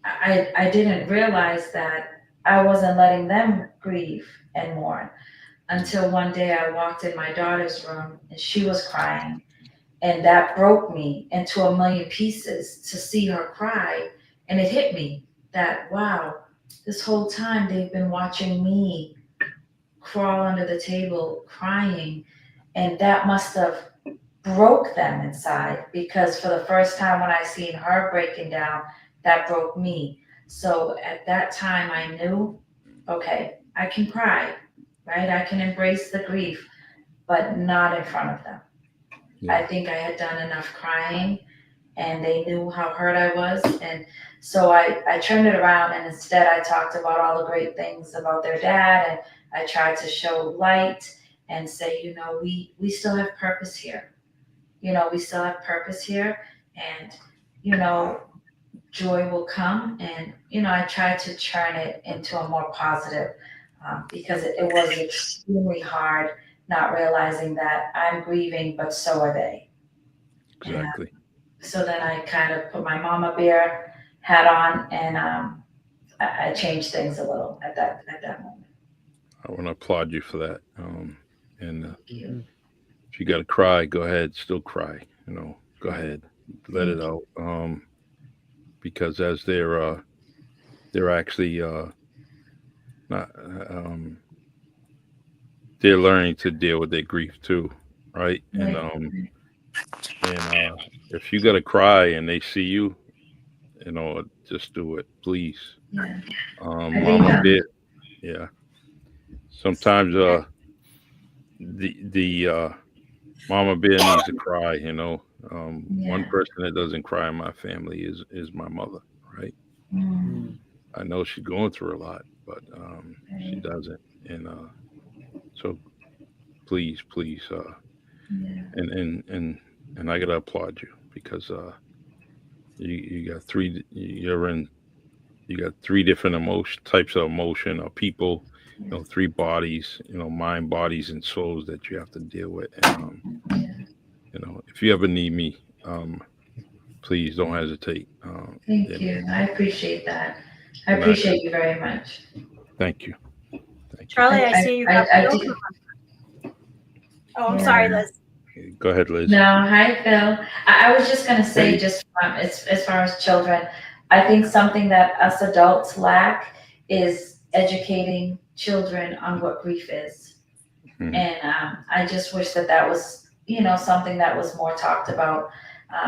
I didn't realize that I wasn't letting them grieve and mourn until one day I walked in my daughter's room and she was crying. And that broke me into a million pieces to see her cry. And it hit me that, wow, this whole time they've been watching me crawl under the table crying. And that must have broke them inside, because for the first time when I seen her breaking down, that broke me. So at that time I knew, okay, I can cry, right? I can embrace the grief, but not in front of them. Yeah. I think I had done enough crying, and they knew how hurt I was. And so I turned it around, and instead I talked about all the great things about their dad, and I tried to show light and say, you know, we still have purpose here. You know, we still have purpose here, and, you know, joy will come. And, you know, I tried to turn it into a more positive, because it was extremely hard, not realizing that I'm grieving, but so are they. Exactly. And so then I kind of put my mama bear hat on, and I changed things a little at that moment. I want to applaud you for that. And if you got to cry, go ahead, still cry. You know, go ahead, let it out. Because as they're actually not they're learning to deal with their grief too, right? And if you got to cry and they see you, you know, just do it, please. Yeah. Mama bear, yeah. Sometimes the mama bear needs to cry. You know, one person that doesn't cry in my family is my mother, right? Mm. I know she's going through a lot, but she doesn't, and so please, and I gotta applaud you, because you got three different types of emotion or people, you know, three bodies, you know, mind, bodies, and souls that you have to deal with. And you know, if you ever need me, please don't hesitate. Thank you. I appreciate that. I appreciate you very much. Thank you. Charlie, I see you got Phil. Oh, I'm sorry, Liz. Go ahead, Liz. No, hi, Phil. I was just going to say, just as far as children, I think something that us adults lack is educating children on what grief is. Mm-hmm. And I just wish that was, you know, something that was more talked about,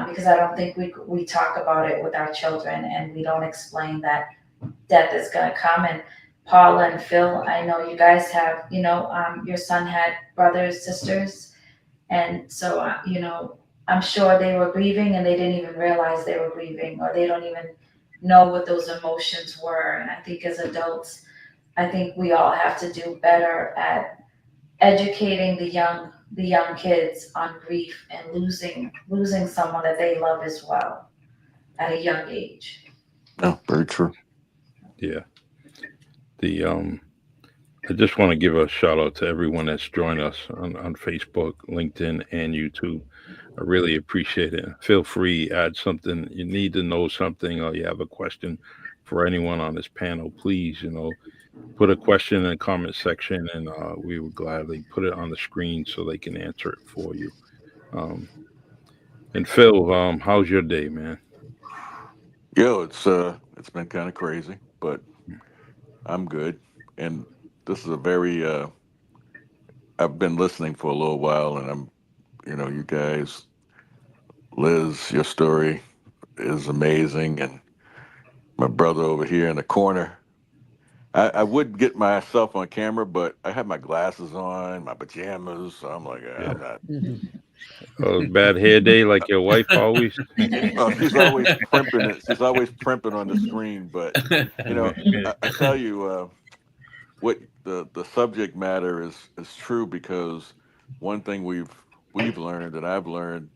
because I don't think we talk about it with our children, and we don't explain that death is going to come. And Paula and Phil, I know you guys have, you know, your son had brothers, sisters. And so, you know, I'm sure they were grieving and they didn't even realize they were grieving, or they don't even know what those emotions were. And I think as adults, I think we all have to do better at educating the young kids on grief and losing someone that they love as well at a young age. No, very true. Yeah. I just want to give a shout out to everyone that's joined us on Facebook, LinkedIn, and YouTube. I really appreciate it. Feel free, add something. You need to know something, or you have a question, for anyone on this panel, please, put a question in the comment section, and we would gladly put it on the screen so they can answer it for you. Um, and Phil, how's your day, man? Yo, it's been kind of crazy, but I'm good. And this is a very I've been listening for a little while, and you guys, Liz, your story is amazing, and my brother over here in the corner. I would get myself on camera, but I have my glasses on, my pajamas, so I'm like, Yeah. I'm not. Bad hair day like your wife always. Well, she's always primping it. She's always primping on the screen, but I tell you. What the subject matter is true, because one thing we've learned, and I've learned,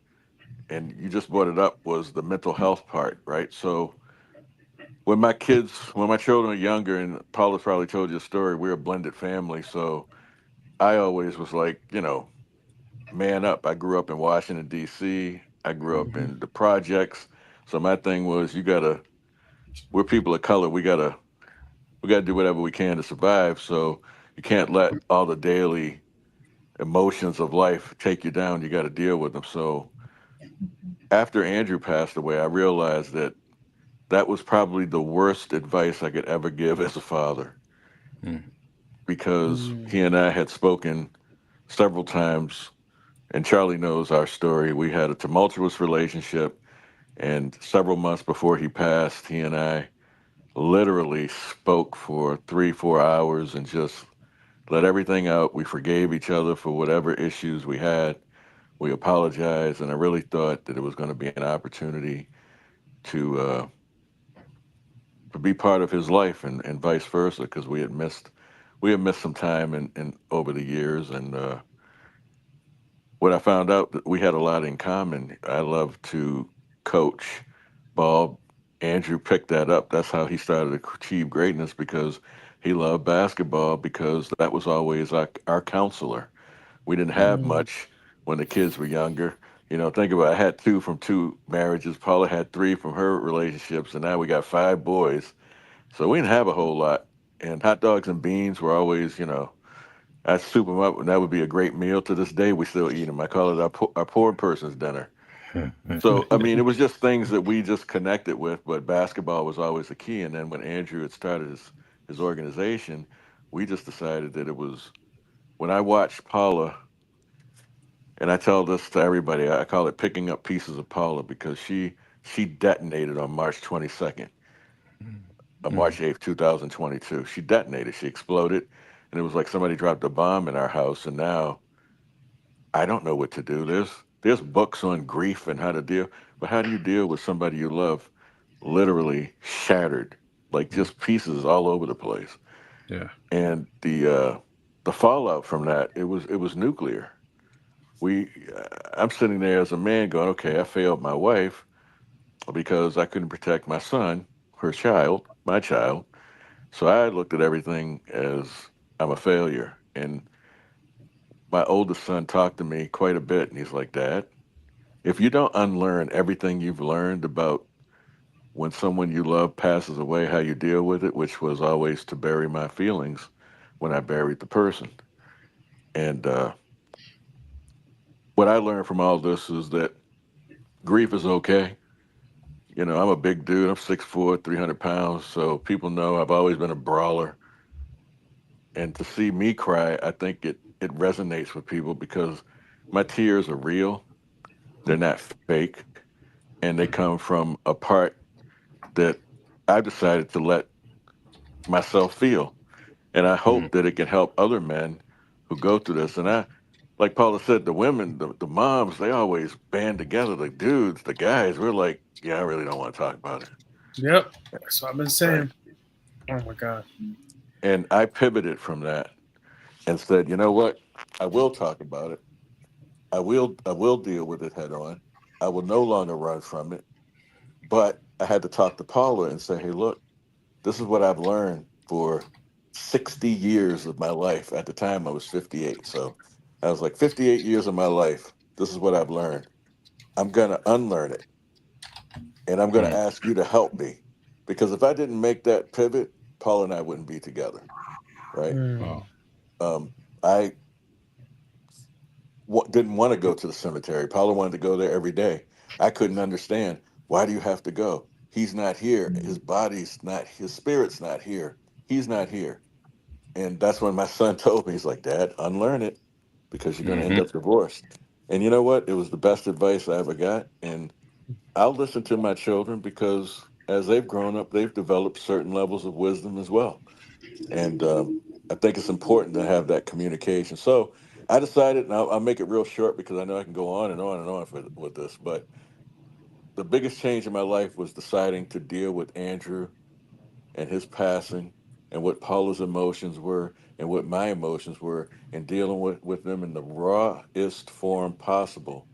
and you just brought it up, was the mental health part, right? So when my children are younger, and Paula's probably told you a story, we're a blended family, so I always was like, man up. I grew up in Washington D.C. I grew up in the projects, so my thing was, we're people of color, we gotta do whatever we can to survive. So you can't let all the daily emotions of life take you down. You got to deal with them. So after Andrew passed away, I realized that was probably the worst advice I could ever give as a father, Mm. because he and I had spoken several times, and Charlie knows our story. We had a tumultuous relationship, and several months before he passed, he and I literally spoke for 3-4 hours and just let everything out. We forgave each other for whatever issues we had. We apologized, and I really thought that it was going to be an opportunity to be part of his life, and vice versa, because we had missed some time in over the years. And what I found out, that we had a lot in common. I love to coach ball. Andrew picked that up. That's how he started to achieve greatness, because he loved basketball, because that was always our counselor. We didn't have much when the kids were younger. Think about it. I had two from two marriages. Paula had three from her relationships, and now we got five boys. So we didn't have a whole lot. And hot dogs and beans were always, I'd soup them up, and that would be a great meal. To this day, we still eat them. I call it our poor person's dinner. So, I mean, it was just things that we just connected with, but basketball was always the key. And then when Andrew had started his organization, we just decided that it was, when I watched Paula, and I tell this to everybody, I call it picking up pieces of Paula, because she detonated on March 22nd, March 8th, 2022. She detonated, she exploded, and it was like somebody dropped a bomb in our house. And now I don't know what to do. There's books on grief and how to deal, but how do you deal with somebody you love literally shattered, like just pieces all over the place? Yeah. And the fallout from that, it was nuclear. I'm sitting there as a man going, okay, I failed my wife because I couldn't protect my son, my child. So I looked at everything as I'm a failure. And my oldest son talked to me quite a bit, and he's like, Dad, if you don't unlearn everything you've learned about when someone you love passes away, how you deal with it, which was always to bury my feelings when I buried the person. And what I learned from all this is that grief is okay. I'm a big dude. I'm 6'4", 300 pounds. So people know I've always been a brawler. And to see me cry, I think it resonates with people, because my tears are real. They're not fake. And they come from a part that I decided to let myself feel. And I hope that it can help other men who go through this. And like Paula said, the women, the moms, they always band together. The dudes, the guys, we're like, yeah, I really don't want to talk about it. Yep, that's what I've been saying. Right. Oh my God. And I pivoted from that and said, you know what? I will talk about it. I will deal with it head on. I will no longer run from it. But I had to talk to Paula and say, hey, look, this is what I've learned for 60 years of my life. At the time, I was 58. So I was like, 58 years of my life, this is what I've learned. I'm going to unlearn it. And I'm going to ask you to help me, because if I didn't make that pivot, Paula and I wouldn't be together, right? Wow. I didn't want to go to the cemetery. Paula wanted to go there every day. I couldn't understand, why do you have to go? He's not here. His body's not, his spirit's not here. He's not here. And that's when my son told me, he's like, Dad, unlearn it, because you're going to end Mhm. up divorced. And you know what? It was the best advice I ever got. And I'll listen to my children, because as they've grown up, they've developed certain levels of wisdom as well. And I think it's important to have that communication. So I decided, and I'll make it real short because I know I can go on and on and on with this, but the biggest change in my life was deciding to deal with Andrew and his passing, and what Paula's emotions were and what my emotions were, and dealing with them in the rawest form possible,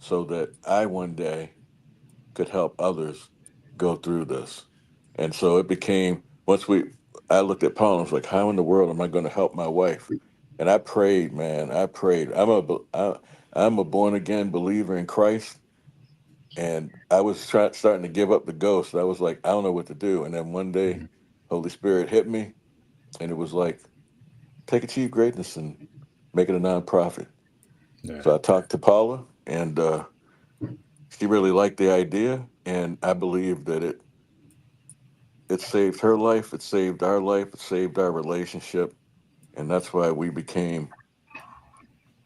so that I one day could help others go through this. And so it became, I looked at Paula and was like, how in the world am I going to help my wife? And I prayed, man. I prayed. I'm a born again believer in Christ, and I was starting to give up the ghost. I was like, I don't know what to do. And then one day, Mhm. Holy Spirit hit me, and it was like, take Achieve Greatness and make it a nonprofit. Yeah. So I talked to Paula, and she really liked the idea, and I believe that it saved her life, it saved our life, it saved our relationship, and that's why we became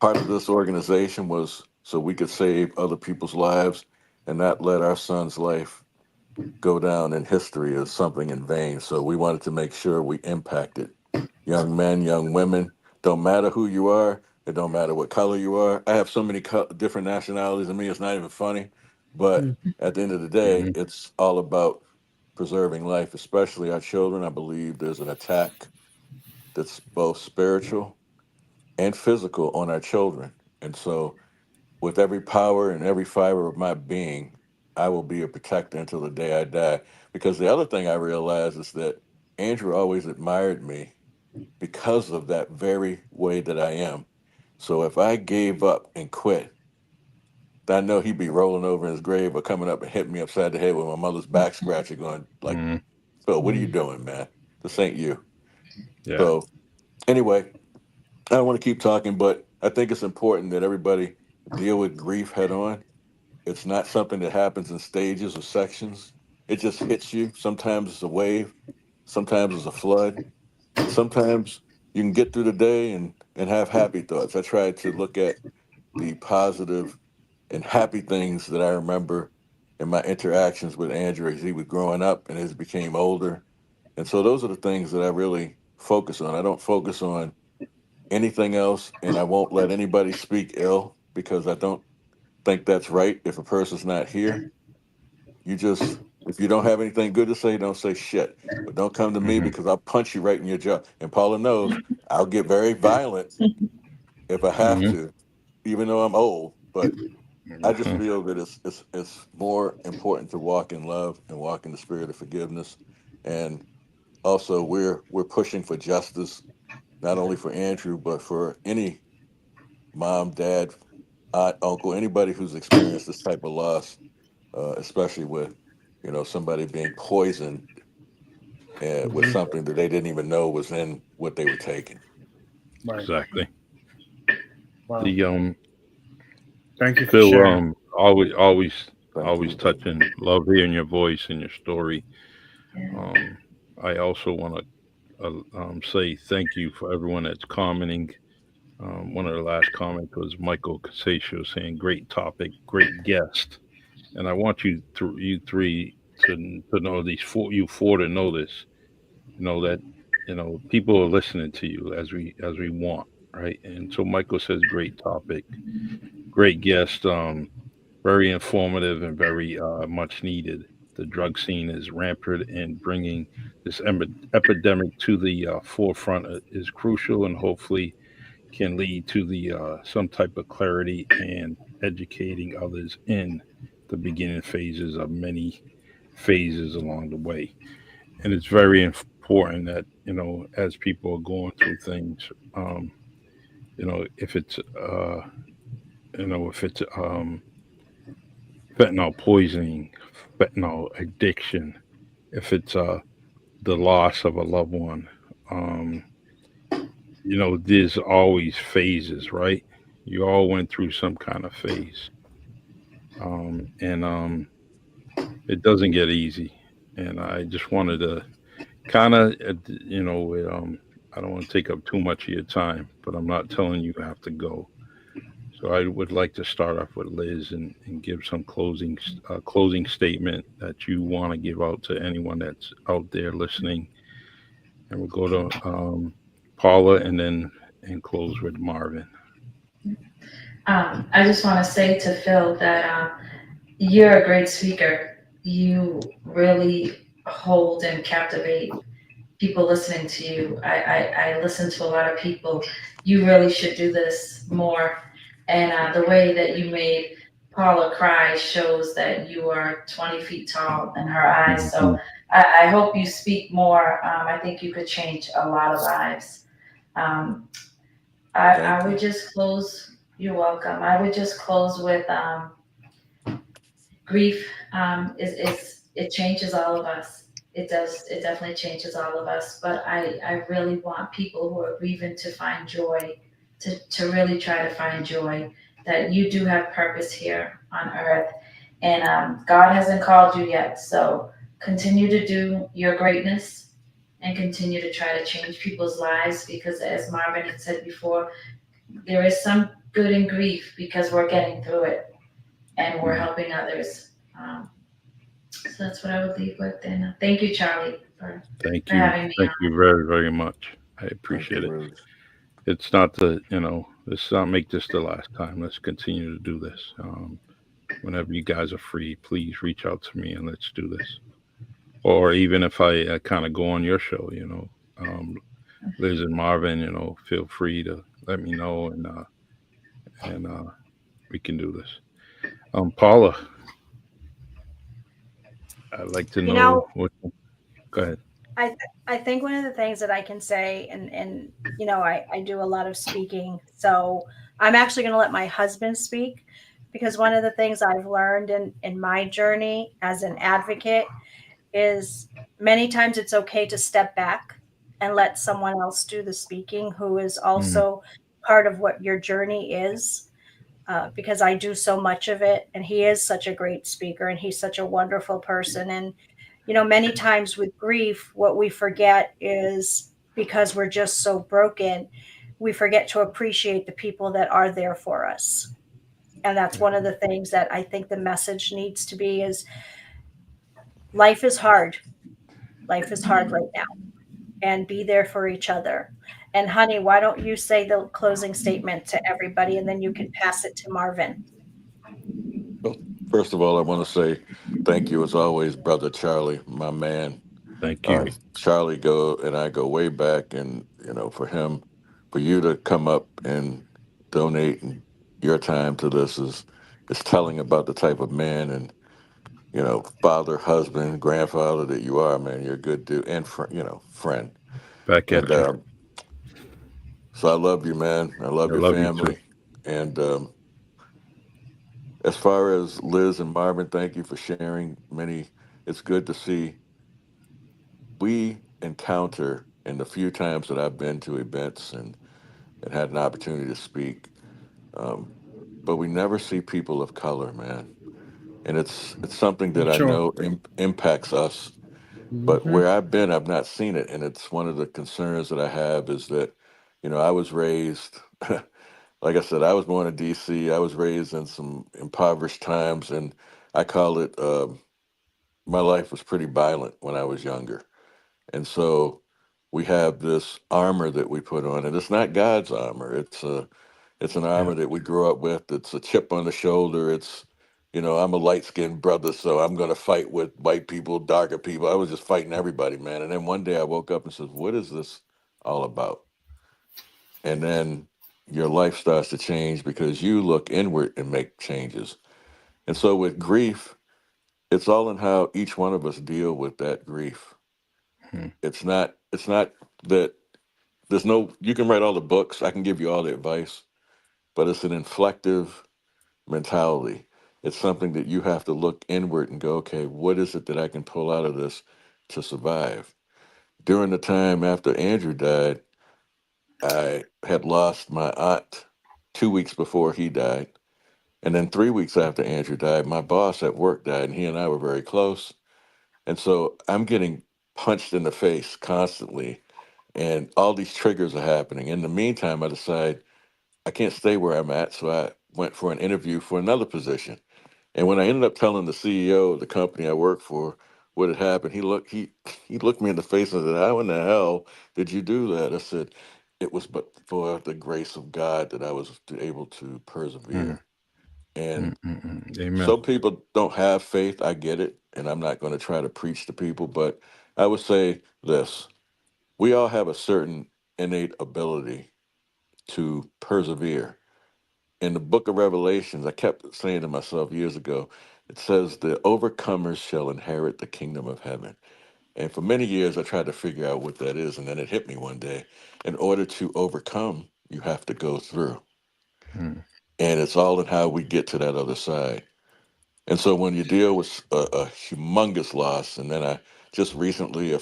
part of this organization, was so we could save other people's lives and not let our son's life go down in history as something in vain. So we wanted to make sure we impacted young men, young women. Don't matter who you are. It don't matter what color you are. I have so many different nationalities in me. It's not even funny. But at the end of the day, Mhm. it's all about preserving life, especially our children. I believe there's an attack that's both spiritual and physical on our children. And so, with every power and every fiber of my being, I will be a protector until the day I die. Because the other thing I realized is that Andrew always admired me because of that very way that I am. So if I gave up and quit, I know he'd be rolling over in his grave or coming up and hitting me upside the head with my mother's back scratcher, going like, Mhm. Phil, what are you doing, man? This ain't you. Yeah. So anyway, I don't want to keep talking, but I think it's important that everybody deal with grief head on. It's not something that happens in stages or sections. It just hits you. Sometimes it's a wave, sometimes it's a flood, and sometimes you can get through the day and have happy thoughts. I try to look at the positive and happy things that I remember in my interactions with Andrew as he was growing up and as he became older. And so those are the things that I really focus on. I don't focus on anything else, and I won't let anybody speak ill, because I don't think that's right. If a person's not here, you just, if you don't have anything good to say, don't say shit. But don't come to me, Mhm. because I'll punch you right in your jaw. And Paula knows I'll get very violent if I have Mhm. to, even though I'm old. But I just Mhm. feel that it's more important to walk in love and walk in the spirit of forgiveness. And also, we're pushing for justice, not only for Andrew, but for any mom, dad, aunt, uncle, anybody who's experienced this type of loss, especially with, somebody being poisoned with something that they didn't even know was in what they were taking. Right. Exactly. Wow. The Thank you for Phil, sharing. Thank always you. touching. Love hearing your voice and your story. Yeah. I also want to say thank you for everyone that's commenting. One of the last comments was Michael Casaccio saying, "Great topic, great guest." And I want you three to know these four to know this. You know that people are listening to you as we want, right? And so Michael says, "Great topic, great guest." Very informative and very much needed. The drug scene is rampant, and bringing this epidemic to the forefront is crucial, and hopefully can lead to the some type of clarity and educating others in the beginning phases of many phases along the way. And it's very important that as people are going through things, if it's fentanyl poisoning, fentanyl addiction, if it's the loss of a loved one. Um, there's always phases, right? You all went through some kind of phase, and it doesn't get easy. And I just wanted to kind of, I don't want to take up too much of your time, but I'm not telling you have to go. So I would like to start off with Liz and give some closing statement that you want to give out to anyone that's out there listening, and we'll go to Paula and close with Marvin. I just want to say to Phil that you're a great speaker. You really hold and captivate people listening to you. I listen to a lot of people. You really should do this more. And the way that you made Paula cry shows that you are 20 feet tall in her eyes. So Mhm. I hope you speak more. I think you could change a lot of lives. Um, I Thank would you. just close. You're welcome. I would just close with grief is it changes all of us. It does. It definitely changes all of us. But I really want people who are grieving to find joy, to really try to find joy. That you do have purpose here on earth, and God hasn't called you yet. So continue to do your greatness and continue to try to change people's lives because, as Marvin had said before, there is some good in grief because we're getting through it and we're Mhm. helping others. So that's what I would leave with. And thank you, Charlie, Thank for you. having me Thank you very, very much. I Thank you, appreciate it. Ruth. It's not the, let's not make this the last time. Let's continue to do this. Whenever you guys are free, please reach out to me and let's do this. Or even if I kind of go on your show, Liz and Marvin, feel free to let me know and we can do this. Paula, I'd like to You know know, what. Go ahead. I I think one of the things that I can say, and I do a lot of speaking, so I'm actually going to let my husband speak because one of the things I've learned in my journey as an advocate is many times it's okay to step back and let someone else do the speaking who is Mm, also part of what your journey is. Because I do so much of it, and he is such a great speaker, and he's such a wonderful person. And many times with grief, what we forget is because we're just so broken, we forget to appreciate the people that are there for us. And that's yeah. one of the things that I think the message needs to be is life is hard. Life is hard right now, and be there for each other. And honey, why don't you say the closing statement to everybody and then you can pass it to Marvin? Well, first of all, I want to say thank you as always, brother Charlie, my man. Thank you. Charlie go and I go way back, and for you to come up and donate your time to this is telling about the type of man and father, husband, grandfather that you are, man. You're a good dude and friend. Back And at you. so I love you, man. I love I your love you too. family. And as far as Liz and Marvin, thank you for sharing. It's good to see we encounter in the few times that I've been to events and had an opportunity to speak. Um, but we never see people of color, man. And it's something that I Sure. know impacts us. But Hmm. where I've been, I've not seen it, and it's one of the concerns that I have is that, I was raised, like I said, I was born in D.C. I was raised in some impoverished times, and I call it my life was pretty violent when I was younger. And so we have this armor that we put on, and it's not God's armor. It's an Yeah. armor that we grew up with. It's a chip on the shoulder. I'm a light skinned brother, so I'm gonna fight with white people, darker people. I was just fighting everybody, man. And then one day I woke up and said, "What is this all about?" And then your life starts to change because you look inward and make changes. And so with grief, it's all in how each one of us deal with that grief. Hmm. It's not that there's no you can write all the books, I can give you all the advice, but it's an inflective mentality. It's something that you have to look inward and go, okay, what is it that I can pull out of this to survive. During the time after Andrew died, I had lost my aunt 2 weeks before he died. And then 3 weeks after Andrew died, my boss at work died, and he and I were very close. And so I'm getting punched in the face constantly, and all these triggers are happening. In the meantime, I decide I can't stay where I'm at, so I went for an interview for another position. And when I ended up telling the CEO of the company I work for what had happened, he looked me in the face and said, "How in the hell did you do that?" I said, "It was but for the grace of God that I was able to Mm, persevere." And Amen. some people don't have faith. I get it, and I'm not going to try to preach to people, but I would say this: we all have a certain innate ability to persevere. In the book of Revelations, I kept saying to myself years ago, it says, the overcomers shall inherit the kingdom of heaven. And for many years, I tried to figure out what that is. And then it hit me one day. In order to overcome, you have to go through. Mm, And it's all in how we get to that other side. And so when you deal with a humongous loss, and then I just recently,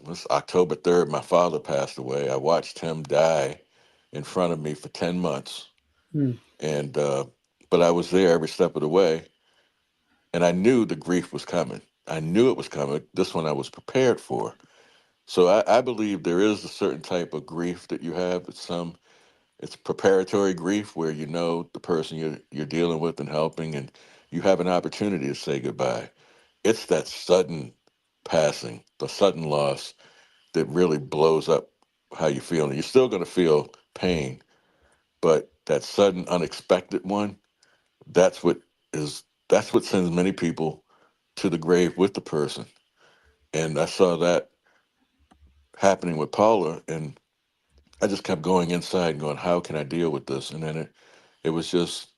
this October 3rd, my father passed away. I watched him die in front of me for 10 months. Hmm. And but I was there every step of the way, and I knew the grief was coming. I knew it was coming. This one I was prepared for. So I believe there is a certain type of grief that you have. It's preparatory grief where you know the person you're dealing with and helping, and you have an opportunity to say goodbye. It's that sudden passing, the sudden loss that really blows up how you feel. And you're still going to feel pain, but that sudden, unexpected one, that's what that's what sends many people to the grave with the person. And I saw that happening with Paula, and I just kept going inside and going, how can I deal with this? And then it was just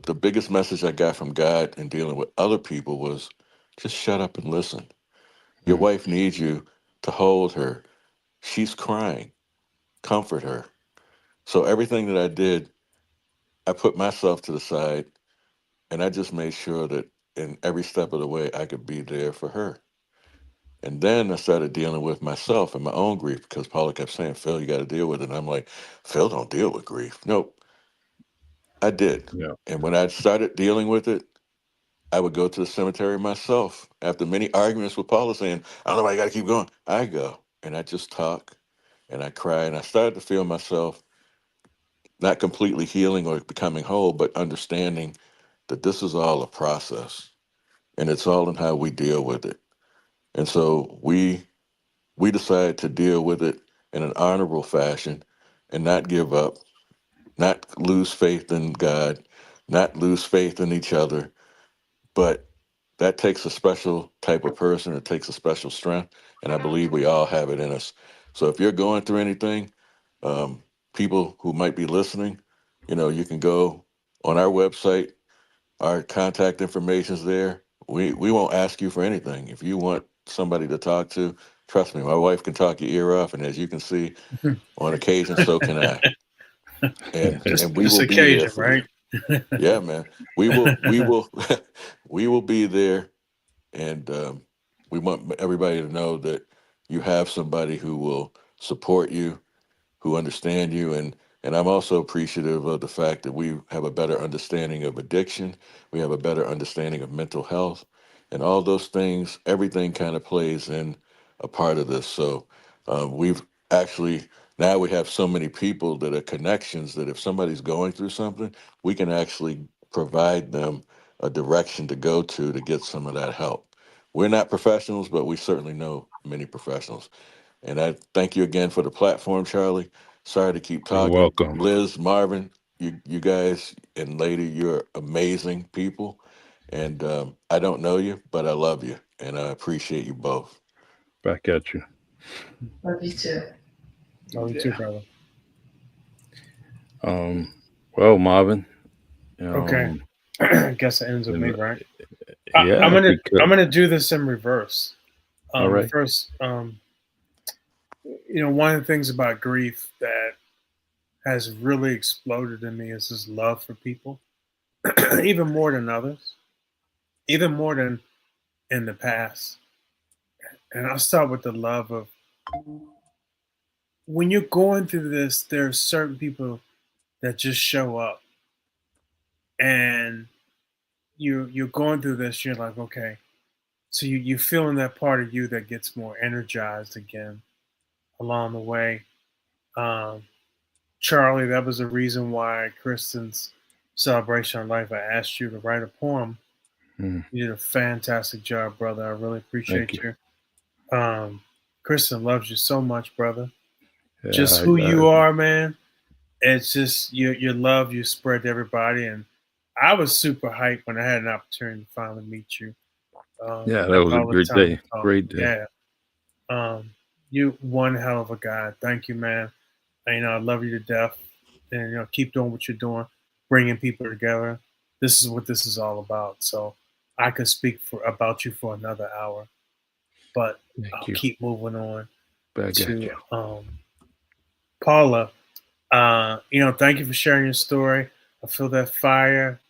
the biggest message I got from God in dealing with other people was just shut up and listen. Your mm, wife needs you to hold her. She's crying. Comfort her. So everything that I did, I put myself to the side, and I just made sure that in every step of the way I could be there for her. And then I started dealing with myself and my own grief because Paula kept saying, "Phil, you got to deal with it." And I'm like, "Phil, don't deal with grief." Nope, I did. yeah. And when I started dealing with it, I would go to the cemetery myself. After many arguments with Paula saying, "I don't know why you got to keep going," I go and I just talk and I cry. And I started to feel myself not completely healing or becoming whole, but understanding that this is all a process and it's all in how we deal with it. And so we decided to deal with it in an honorable fashion and not give up, not lose faith in God, not lose faith in each other. But that takes a special type of person. It takes a special strength. And I believe we all have it in us. So if you're going through anything, people who might be listening, you can go on our website. Our contact information is there. We won't ask you for anything. If you want somebody to talk to, trust me, my wife can talk your ear off, and as you can see, on occasion, so can I. And we Just will be there occasion, for you. right? Yeah, man. We will we will be there, and we want everybody to know that you have somebody who will support you, who understand you, and I'm also appreciative of the fact that we have a better understanding of addiction. We have a better understanding of mental health, and all those things. Everything kind of plays in a part of this. So we've actually now we have so many people that are connections that if somebody's going through something, we can actually provide them a direction to go to get some of that help. We're not professionals, but we certainly know many professionals. And I thank you again for the platform, Charlie. Sorry to keep You're talking. welcome. Liz, Marvin, you guys and lady, you're amazing people. And I don't know you, but I love you. And I appreciate you both. Back at you. Love you too. Oh, you too, Yeah. brother. Um, well, Marvin, Okay. um, I guess it ends with me, and, right? I'm yeah, gonna because, I'm gonna do this in reverse. all right. First, one of the things about grief that has really exploded in me is this love for people, even more than others, even more than in the past. And I'll start with the love of when you're going through this, there are certain people that just show up and you're going through this, you're like, okay. So you're feeling that part of you that gets more energized again along the way. Um, Charlie, that was the reason why Kristen's celebration of life, I asked you to write a poem. Mm. You did a fantastic job, brother. I really appreciate Thank you. Kristen loves you so much, brother. Yeah, Just who you are, man. It's just your love you spread to everybody. And I was super hyped when I had an opportunity to finally meet you. Yeah, that was a all the great time day. we talk. Great day. Yeah. You one hell of a guy. Thank you, man. And, I love you to death. And keep doing what you're doing, bringing people together. This is what this is all about. So I could speak about you for another hour, but Thank I'll you. keep moving on Back at to you. Paula. Thank you for sharing your story. I feel that fire.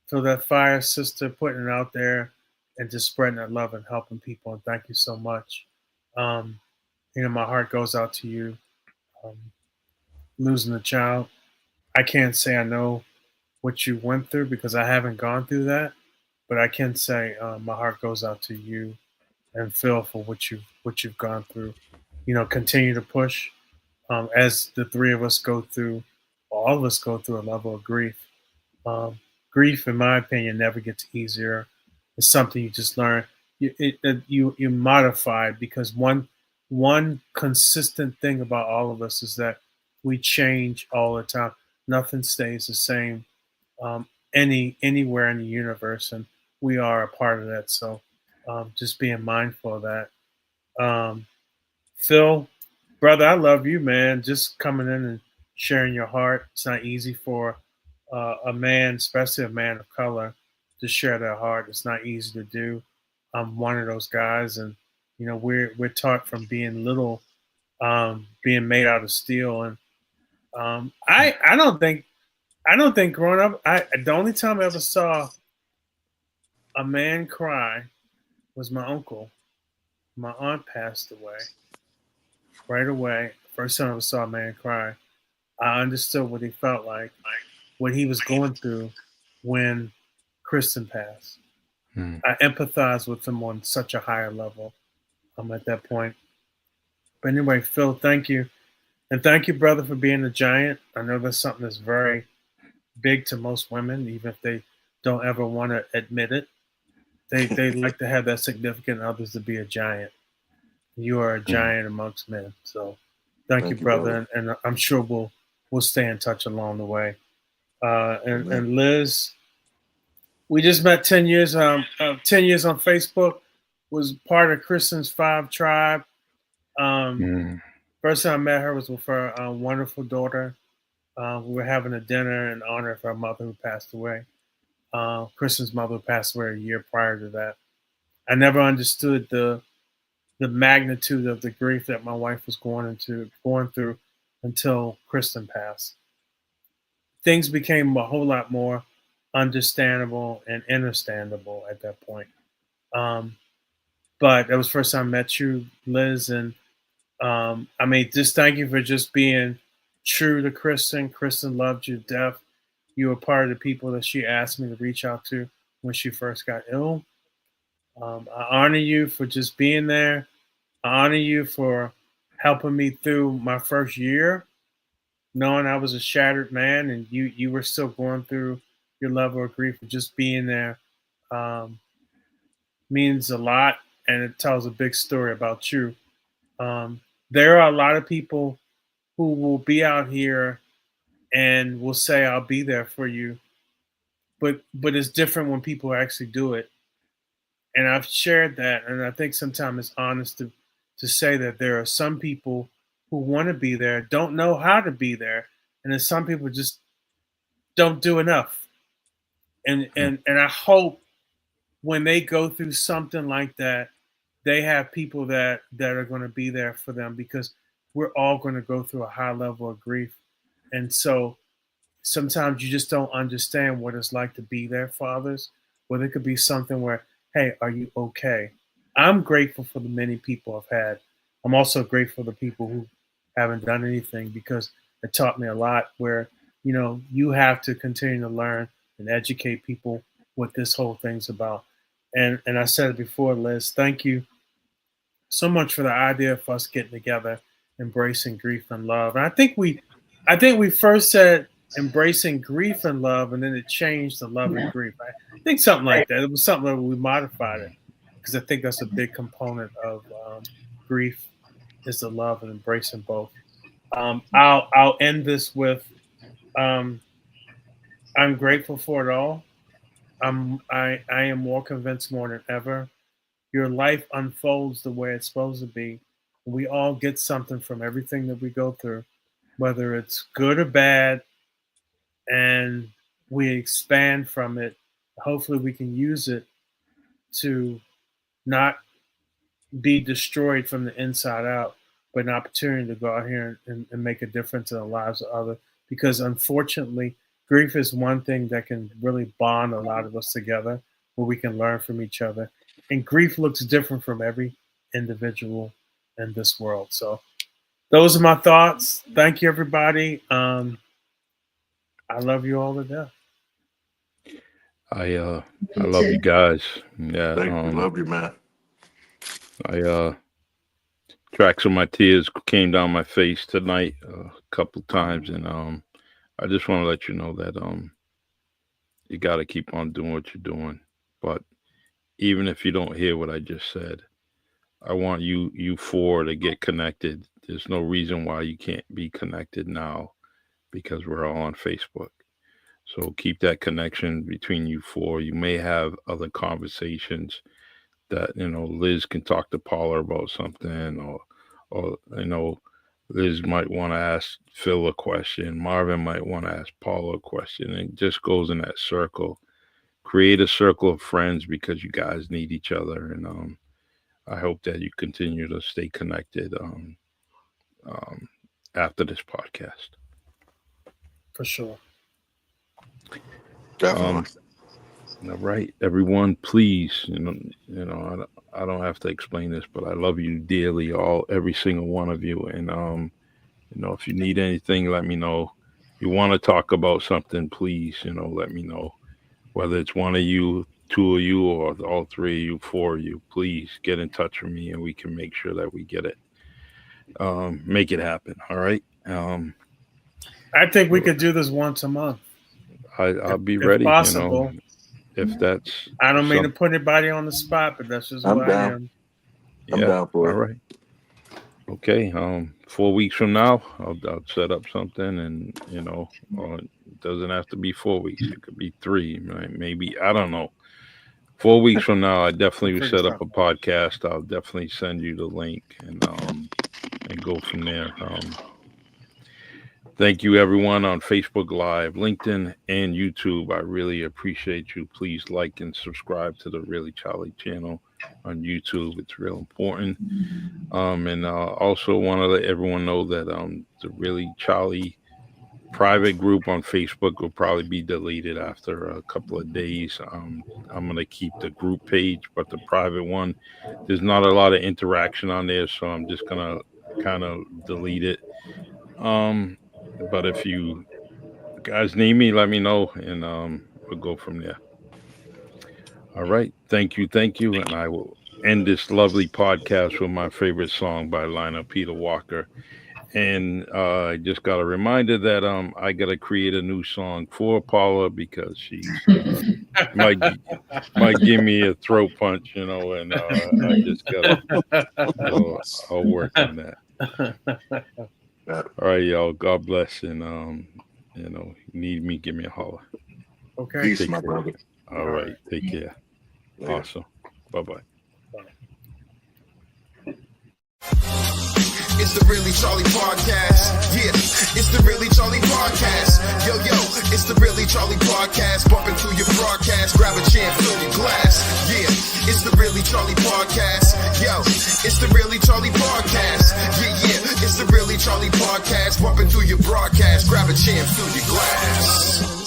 Feel that fire, sister, putting it out there and just spreading that love and helping people. And thank you so much. My heart goes out to you. Losing a child. I can't say I know what you went through because I haven't gone through that, but I can say my heart goes out to you and Phil for what you've gone through. Continue to push as the three of us go through, all of us go through a level of grief. Grief, in my opinion, never gets easier. It's something you just learn. You modify it because one consistent thing about all of us is that we change all the time. Nothing stays the same anywhere in the universe, and we are a part of that. So just being mindful of that. Phil, brother, I love you, man. Just coming in and sharing your heart. It's not easy for a man, especially a man of color, to share their heart. It's not easy to do. I'm one of those guys, and we're taught from being little, being made out of steel, and I don't think growing up, the only time I ever saw a man cry was my uncle. My aunt passed away. Right away, first time I ever saw a man cry, I understood what he felt like, what he was going through when Kristen passed. I empathized with him on such a higher level at that point. But anyway, Phil, thank you. And thank you, brother, for being a giant. I know that's something that's very big to most women, even if they don't ever want to admit it. They like to have that significant others to be a giant. You are a giant amongst men. So thank you, brother. And I'm sure we'll stay in touch along the way. And Liz, we just met 10 years 10 years on Facebook, was part of Kristen's 5 tribe. First time I met her was with her wonderful daughter. We were having a dinner in honor of her mother who passed away. Kristen's mother passed away a year prior to that. I never understood the magnitude of the grief that my wife was going through until Kristen passed. Things became a whole lot more understandable and understandable at that point. But that was the first time I met you, Liz, and just thank you for just being true to Kristen. Kristen loved you to death. You were part of the people that she asked me to reach out to when she first got ill. I honor you for just being there. I honor you for helping me through my first year, knowing I was a shattered man and you were still going through your level of grief. Just being there means a lot, and it tells a big story about you. There are a lot of people who will be out here and will say, I'll be there for you. But it's different when people actually do it. And I've shared that, and I think sometimes it's honest to say that there are some people who want to be there, don't know how to be there, and then some people just don't do enough. And I hope when they go through something like that, they have people that are going to be there for them, because we're all going to go through a high level of grief. And so sometimes you just don't understand what it's like to be there for others. Well, it could be something where hey, are you okay? I'm grateful for the many people I've had. I'm also grateful for the people who haven't done anything, because it taught me a lot where, you have to continue to learn and educate people what this whole thing's about. And I said it before, Liz, thank you so much for the idea of us getting together, embracing grief and love. And I think we first said embracing grief and love, and then it changed to love and grief. I think something like that. It was something that we modified it, because I think that's a big component of grief, is the love and embracing both. I'll end this with I'm grateful for it all. I am more convinced more than ever. Your life unfolds the way it's supposed to be. We all get something from everything that we go through, whether it's good or bad, and we expand from it. Hopefully we can use it to not be destroyed from the inside out, but an opportunity to go out here and make a difference in the lives of others. Because unfortunately, grief is one thing that can really bond a lot of us together, where we can learn from each other. And grief looks different from every individual in this world. So those are my thoughts. Thank you, everybody. I love you all to death. I love you guys. Yeah. Thank you. Love you, man. Tracks of my tears came down my face tonight a couple times, and I just want to let you know that you got to keep on doing what you're doing. But even if you don't hear what I just said, I want you four to get connected. There's no reason why you can't be connected now, because we're all on Facebook. So keep that connection between you four. You may have other conversations that, Liz can talk to Paula about something, or Liz might want to ask Phil a question. Marvin might want to ask Paula a question. And it just goes in that circle. Create a circle of friends, because you guys need each other. And I hope that you continue to stay connected after this podcast. For sure. Definitely. All right, everyone, please, I don't have to explain this, but I love you dearly, every single one of you. And, if you need anything, let me know. You want to talk about something, please, let me know. Whether it's one of you, two of you, or all three of you, four of you, please get in touch with me, and we can make sure that we get it. Make it happen. All right. I think we could do this once a month. I'll be ready. Possible. If that's, I don't mean to put anybody on the spot, but that's just what I am. I'm down for it. All right. Okay. 4 weeks from now, I'll set up something, and it doesn't have to be 4 weeks. It could be 3, maybe. I don't know. 4 weeks from now, I definitely will set up a podcast. I'll definitely send you the link and go from there. Thank you, everyone on Facebook Live, LinkedIn, and YouTube. I really appreciate you. Please like and subscribe to the Really Charlie channel on YouTube. It's real important. And also want to let everyone know that the Really Charlie private group on Facebook will probably be deleted after a couple of days. I'm going to keep the group page, but the private one, there's not a lot of interaction on there, so I'm just going to kind of delete it. But if you guys need me, let me know, and we'll go from there. All right. Thank you. And I will end this lovely podcast with my favorite song by Lionel Peter Walker. And I just got a reminder that I got to create a new song for Paula, because she might give me a throat punch, and I just got to, I'll work on that. All right, y'all. God bless, and need me, give me a holler. Okay. Peace, my brother. All right. Take care. Later. Awesome. Bye-bye. It's the Really Charlie Podcast. Yeah, it's the Really Charlie Podcast. Yo, it's the Really Charlie Podcast. Bumping through your broadcast. Grab a chair, fill your glass. Yeah, it's the Really Charlie Podcast. Yo, it's the Really Charlie Podcast. Yeah, it's the Really Charlie Podcast. Bumping through your broadcast. Grab a chair, fill your glass.